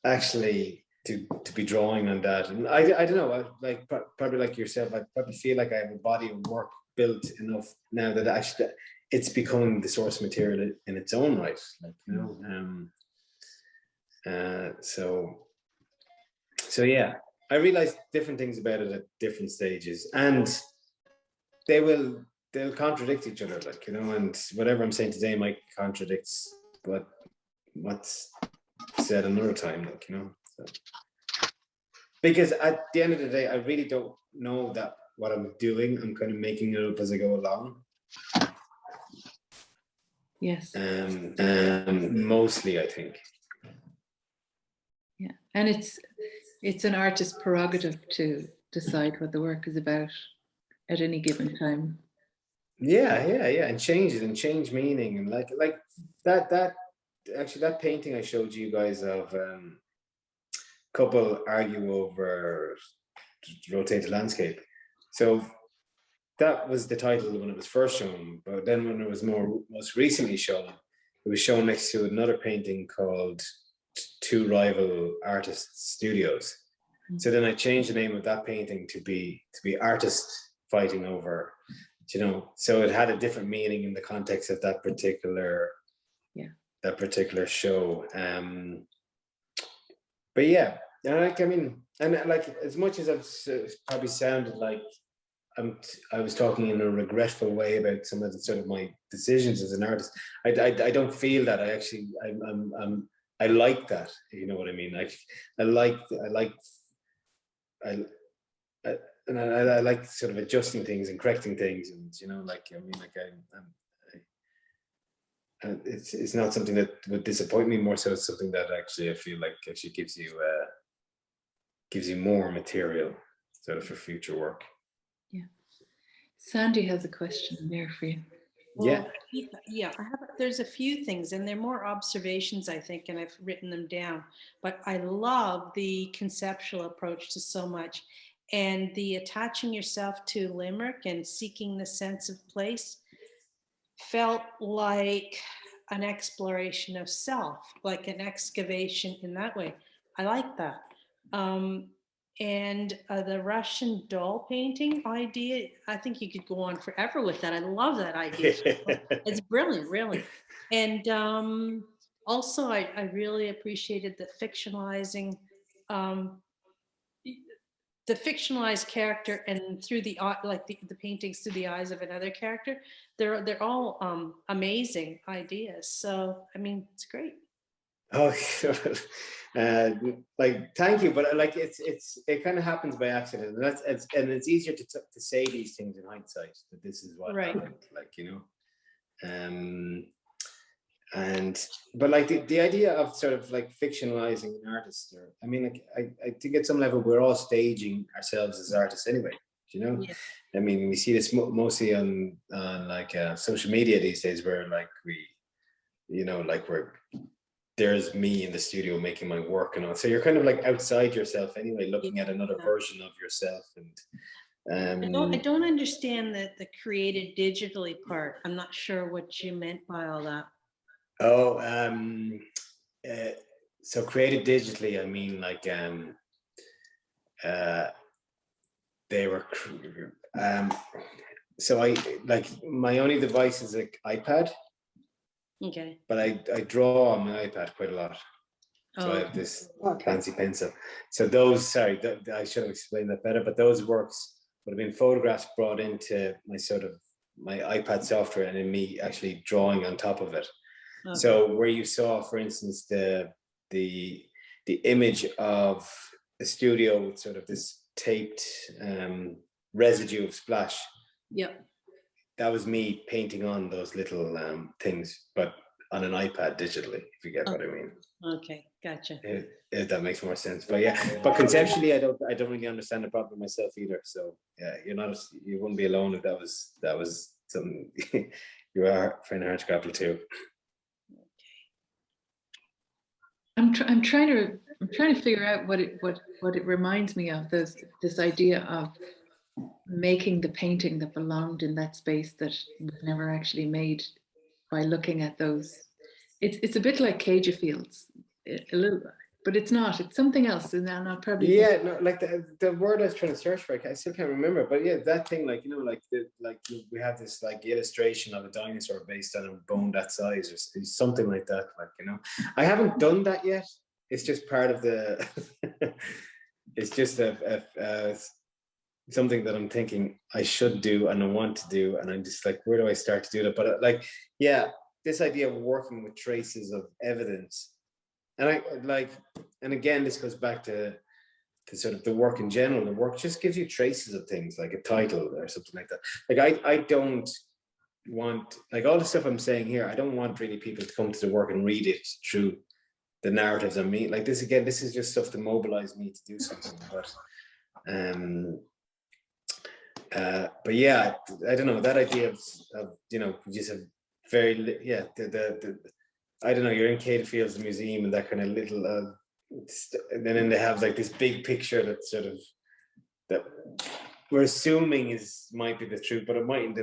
actually to be drawing on that, and I don't know, like probably like yourself, I probably feel like I have a body of work built enough now that actually it's becoming the source material in its own right, like, you know, so yeah, I realized different things about it at different stages, and they'll contradict each other, like, you know, and whatever I'm saying today might contradicts what's said another time, like, you know. So, because at the end of the day, I really don't know that what I'm doing, I'm kind of making it up as I go along. Yes. Mostly, I think. Yeah, and it's an artist's prerogative to decide what the work is about at any given time. Yeah, and change it and change meaning, and like that actually that painting I showed you guys of couple argue over rotated landscape. So that was the title when it was first shown, but then when it was most recently shown, it was shown next to another painting called Two Rival Artists Studios. So then I changed the name of that painting to be artists fighting over, you know, so it had a different meaning in the context of that particular show. But yeah, like, I mean, and like, as much as I've probably sounded like I was talking in a regretful way about some of the sort of my decisions as an artist, I don't feel that. I actually I like that, you know what I mean? I like sort of adjusting things and correcting things, and, you know, like, I mean, like it's not something that would disappoint me, more so it's something that actually I feel like actually gives you more material sort of for future work. Yeah. Sandy has a question there for you. Well, yeah, there's a few things, and they're more observations, I think, and I've written them down. But I love the conceptual approach to so much, and the attaching yourself to Limerick and seeking the sense of place felt like an exploration of self, like an excavation in that way. I like that. And the Russian doll painting idea, I think you could go on forever with that. I love that idea. It's brilliant, really. And also, I really appreciated the fictionalizing the fictionalized character, and through the like the paintings through the eyes of another character. They're all amazing ideas. So I mean, it's great. Oh, like, thank you, but like it kind of happens by accident, and it's easier to say these things in hindsight, that this is what happened, like, you know. But like the idea of sort of like fictionalizing an artist, or I mean, like, I think at some level we're all staging ourselves as artists anyway, you know. Yeah. I mean, we see this mostly on like social media these days, where like there's me in the studio making my work and all. So you're kind of like outside yourself anyway, looking at another version of yourself. And I don't understand the created digitally part. I'm not sure what you meant by all that. Oh, so created digitally, I mean, like they were so I like, my only device is like iPad. Okay. But I draw on my iPad quite a lot. So I have this fancy pencil. So those, sorry, I should have explained that better, but those works would have been photographs brought into my iPad software, and then me actually drawing on top of it. Okay. So where you saw, for instance, the image of a studio with sort of this taped residue of splash. Yep. That was me painting on those little things, but on an iPad digitally, if you get what I mean. Okay, gotcha. If that makes more sense. But yeah, but conceptually, I don't really understand the problem myself either. So yeah, you wouldn't be alone if that was something you are finding hard to grapple too. I'm trying to figure out what it reminds me of, this idea of making the painting that belonged in that space that was never actually made by looking at those. It's a bit like Cage Fields, a little, but it's not. It's something else, and I'll probably Yeah, no, like the word I was trying to search for, I still can't remember. But yeah, that thing, like, you know, like we have this like illustration of a dinosaur based on a bone that size, or something like that. Like, you know, I haven't done that yet. It's just part of the. It's just something that I'm thinking I should do and I want to do, and I'm just like, where do I start to do that? But like, yeah, this idea of working with traces of evidence, and I like, and again, this goes back to sort of the work in general. The work just gives you traces of things, like a title or something like that. Like I don't want, like, all the stuff I'm saying here, I don't want really people to come to the work and read it through the narratives I mean. Like this, again, this is just stuff to mobilize me to do something. But yeah, I don't know, that idea of you know, just a very, yeah, the I don't know, you're in Cade Fields Museum and that kind of little and then they have like this big picture that sort of, that we're assuming might be the truth, but it might,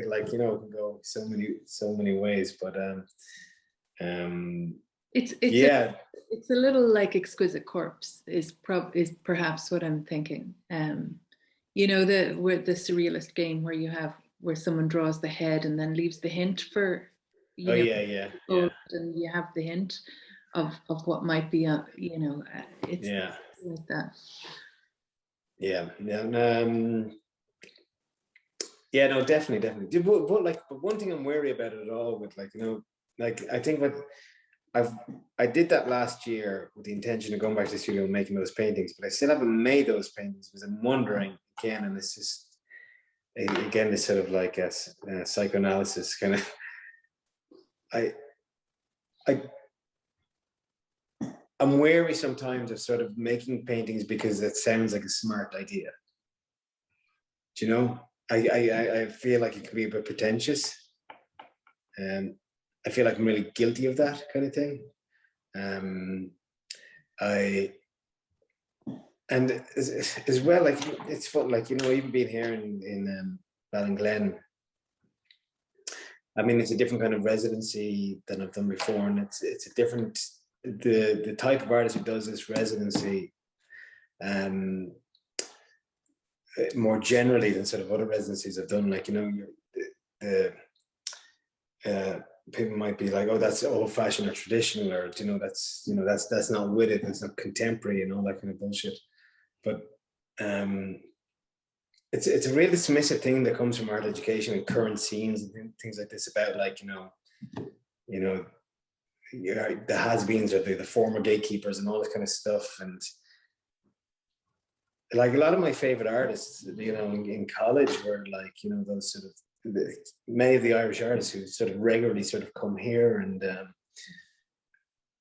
like, you know, it can go so many ways. But it's yeah, it's a little like Exquisite Corpse is perhaps what I'm thinking. You know, the surrealist game where someone draws the head and then leaves the hint for, you oh know, yeah, and you have the hint of what might be, you know, it's yeah, like that. yeah. Yeah, no, definitely. But one thing I'm wary about it all with, like, you know, like, I think what I did that last year with the intention of going back to the studio and making those paintings, but I still haven't made those paintings because I'm wondering again, and this is again this sort of like a psychoanalysis kind of. I'm wary sometimes of sort of making paintings because it sounds like a smart idea. Do you know? I feel like it could be a bit pretentious, and I feel like I'm really guilty of that kind of thing. And as well, like, it's fun, like, you know, even being here in Ballinglen, I mean, it's a different kind of residency than I've done before, and it's a different, the type of artist who does this residency more generally than sort of other residencies I've done. Like, you know, people might be like, oh, that's old-fashioned or traditional, or, you know, that's not with it, that's not contemporary and all that kind of bullshit. But it's a really dismissive thing that comes from art education and current scenes and things like this about, like, you know, the has-beens or the former gatekeepers and all this kind of stuff. And like, a lot of my favorite artists, you know, in college were, like, you know, those sort of, many of the Irish artists who sort of regularly sort of come here and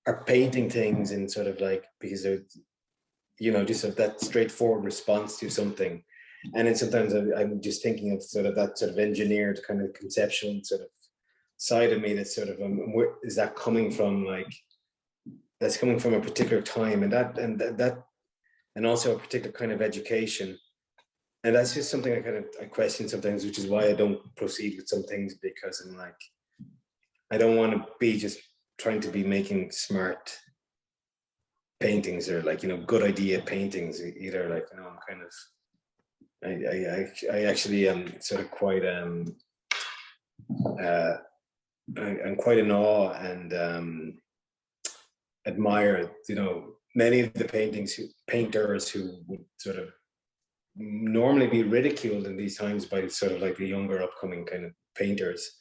are painting things in sort of like, because they're, you know, just sort of that straightforward response to something. And then sometimes I'm just thinking of sort of that sort of engineered kind of conceptual sort of side of me that's sort of, where is that coming from? Like, that's coming from a particular time, and also a particular kind of education. And that's just something I question sometimes, which is why I don't proceed with some things, because I'm like, I don't want to be just trying to be making smart paintings or, like, you know, good idea paintings either. Like, you know, I'm kind of, I actually am sort of quite I'm quite in awe and admire, you know, many of the painters who would sort of normally be ridiculed in these times by sort of like the younger upcoming kind of painters,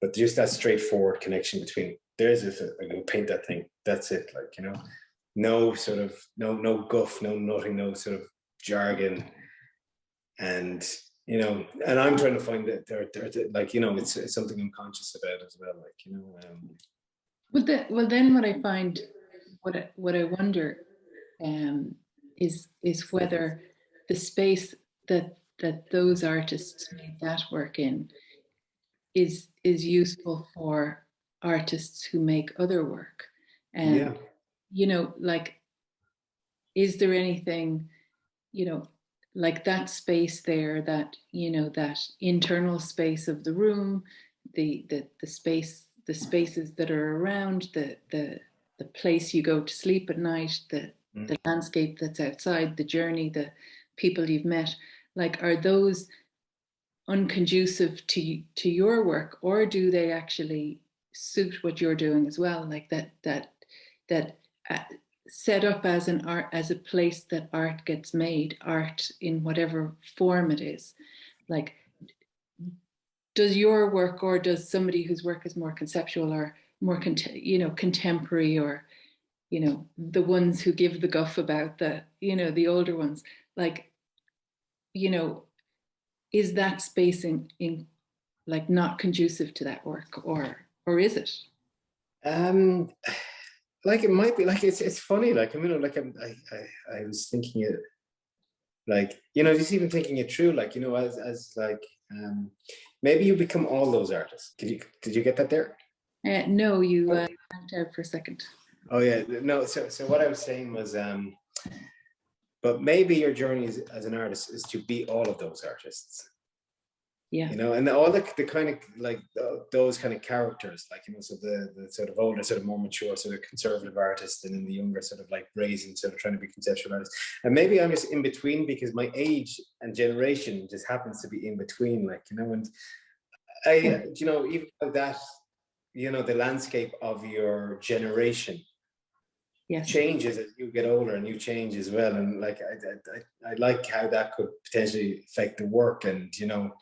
but just that straightforward connection between, there's this, I'm gonna paint that thing, that's it, like, you know, no sort of no guff, no nothing, no sort of jargon. And, you know, and I'm trying to find that they're like, you know, it's something I'm conscious about as well, like, you know. Well, then what I find, what I wonder is whether the space that those artists made that work in is useful for artists who make other work. And Yeah. you know, like, is there anything, you know, like that space there, that, you know, that internal space of the room, the spaces that are around, the place you go to sleep at night, the landscape that's outside, the journey, the people you've met, like, are those unconducive to your work, or do they actually suit what you're doing as well? Like that set up as an art, as a place that art gets made, art in whatever form it is. Like, does your work, or does somebody whose work is more conceptual or more contemporary, or, you know, the ones who give the guff about the, you know, the older ones, like, you know, is that spacing in like not conducive to that work, or is it? Like it might be. Like it's funny. Like, I mean, like I was thinking it, like, you know, just even thinking it through, like, you know, as like maybe you become all those artists. Did you get that there? No, you went out for a second. Oh yeah, no. So what I was saying was, but maybe your journey as an artist is to be all of those artists. Yeah. You know, and all the kind of like those kind of characters, like, you know, so the sort of older, sort of more mature, sort of conservative artist, and then the younger, sort of like brazen, sort of trying to be conceptual artist. And maybe I'm just in between because my age and generation just happens to be in between, like, you know, and I, you know, even that, you know, the landscape of your generation changes as you get older, and you change as well. And like, I like how that could potentially affect the work. And, you know,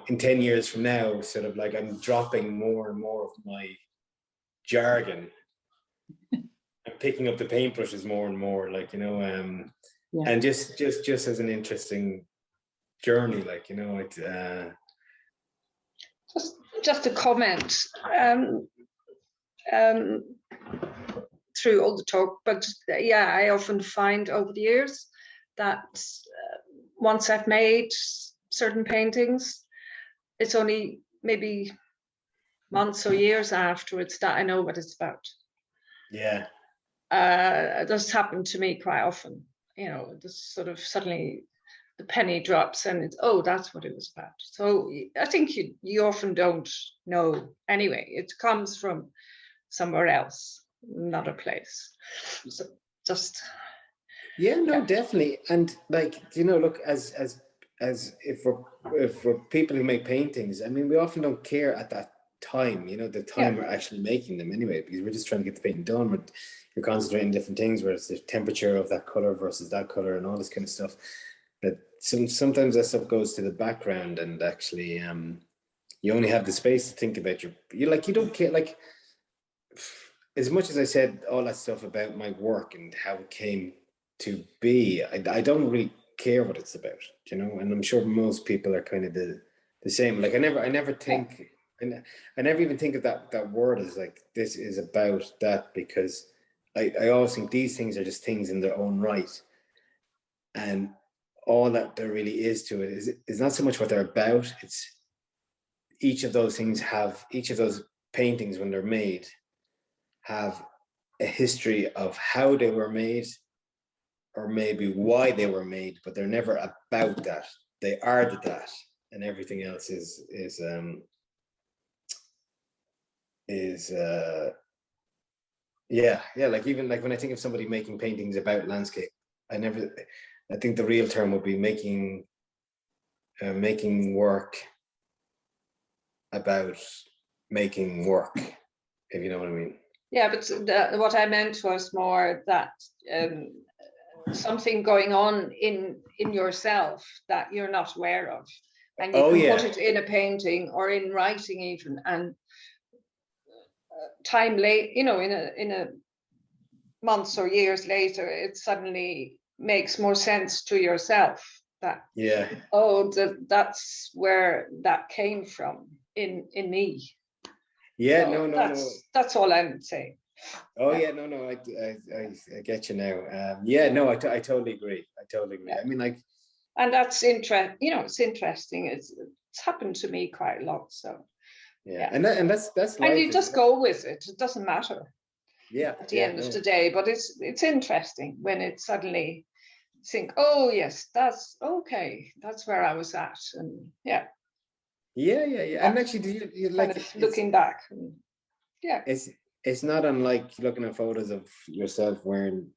in 10 years from now, sort of like I'm dropping more and more of my jargon and picking up the paintbrushes more and more, like, you know, and just as an interesting journey, like, you know, it, just a comment through all the talk, but yeah, I often find over the years that once I've made certain paintings, it's only maybe months or years afterwards that I know what it's about. Yeah. It does happen to me quite often, you know, just sort of suddenly the penny drops and it's, oh, that's what it was about. So I think you often don't know anyway. It comes from somewhere else, another place. So just definitely. And like, you know, look, as if we're people who make paintings, I mean, we often don't care at that time, you know, the time we're actually making them anyway, because we're just trying to get the painting done. But you're concentrating on different things, where it's the temperature of that color versus that color and all this kind of stuff. But sometimes that stuff goes to the background, and actually you only have the space to think about you don't care. Like, as much as I said all that stuff about my work and how it came to be, I don't really care what it's about, you know. And I'm sure most people are kind of the same. Like, I never think, and I never even think of that word as like, this is about that, because I always think these things are just things in their own right, and all that there really is to it is not so much what they're about. It's each of those paintings, when they're made, have a history of how they were made, or maybe why they were made, but they're never about that. They are that, and everything else is like, even like when I think of somebody making paintings about landscape, I think the real term would be making work about making work, if you know what I mean. Yeah, but what I meant was more that something going on in yourself that you're not aware of, and you can put it in a painting or in writing even, and time late, you know, in a months or years later, it suddenly makes more sense to yourself that that's where that came from in me. That's all I'm saying. I get you now. I totally agree. I mean, like, and that's interesting. You know, it's interesting. It's happened to me quite a lot. So and that's and you just go with it. It doesn't matter. At the end of the day, but it's interesting when it suddenly think, oh yes, that's okay, that's where I was at, and yeah, And actually, do you kind like of looking back, and yeah, it's not unlike looking at photos of yourself wearing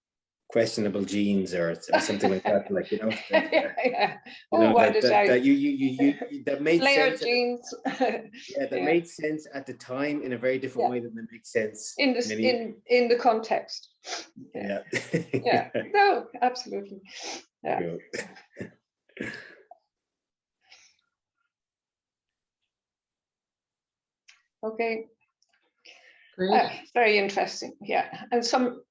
questionable jeans or something like that, like, you know, that, yeah. you Oh, know, why that did I you that made layered sense jeans? that made sense at the time in a very different way than it makes sense in this in the context. yeah. Yeah, no, absolutely. Yeah. Cool. Okay. Great. Very interesting. Yeah, and some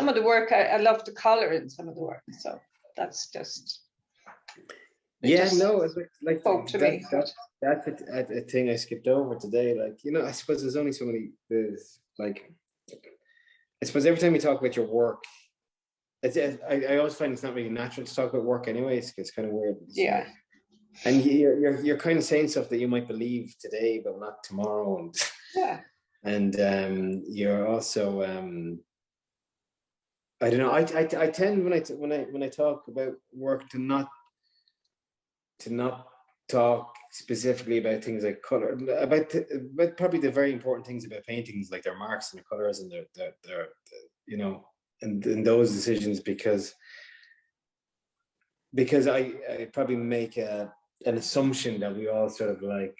of the work, I love the color in some of the work, so that's just No, it's like spoke to me. That's a thing I skipped over today. Like, you know, I suppose there's only so many. There's like, I suppose every time you talk about your work, I always find it's not really natural to talk about work anyway. It's kind of weird. Yeah. And you're kind of saying stuff that you might believe today, but not tomorrow. And Yeah. And you're also I don't know. I tend when I talk about work to not talk specifically about things like color, about probably the very important things about paintings, like their marks and their colors and their you know, and those decisions, because I probably make an assumption that we all sort of like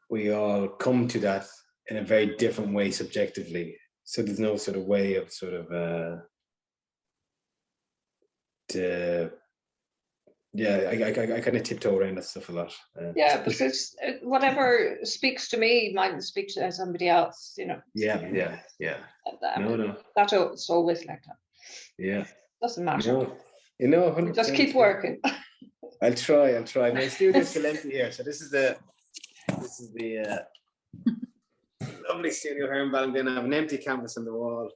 we all come to that in a very different way subjectively. So there's no sort of way of sort of I kind of tiptoe around that stuff a lot. Yeah, but it's whatever speaks to me mightn't speak to somebody else, you know. Yeah. No. That's always like that. Yeah. Doesn't matter. No. You know, 100%. Just keep working. I'll try. My studio's still empty here, so this is the lovely studio here in Ballinglen. I have an empty canvas on the wall.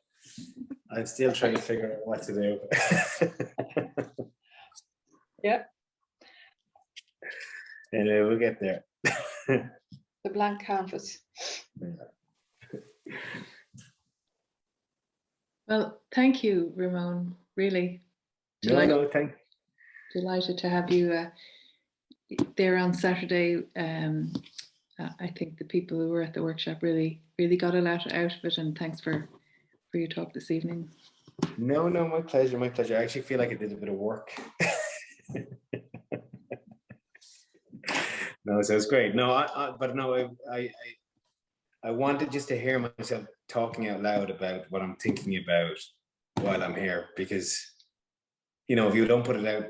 I'm still trying to figure out what to do. Yeah. Anyway, we'll get there. The blank canvas. Well, thank you, Ramon. Really delighted to have you there on Saturday. I think the people who were at the workshop really got a lot out of it, and thanks for your talk this evening. No, my pleasure. I actually feel like I did a bit of work. No, so it's great. No, I wanted just to hear myself talking out loud about what I'm thinking about while I'm here, because, you know, if you don't put it out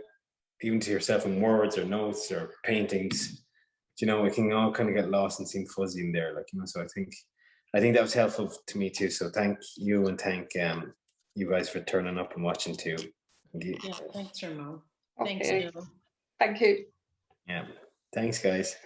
even to yourself in words or notes or paintings, you know, it can all kind of get lost and seem fuzzy in there, like, you know. So I think that was helpful to me too. So thank you, and thank you guys for turning up and watching too. Yeah, thanks, Ramon. Okay. Thanks, Bill. Thank you. Yeah, thanks, guys.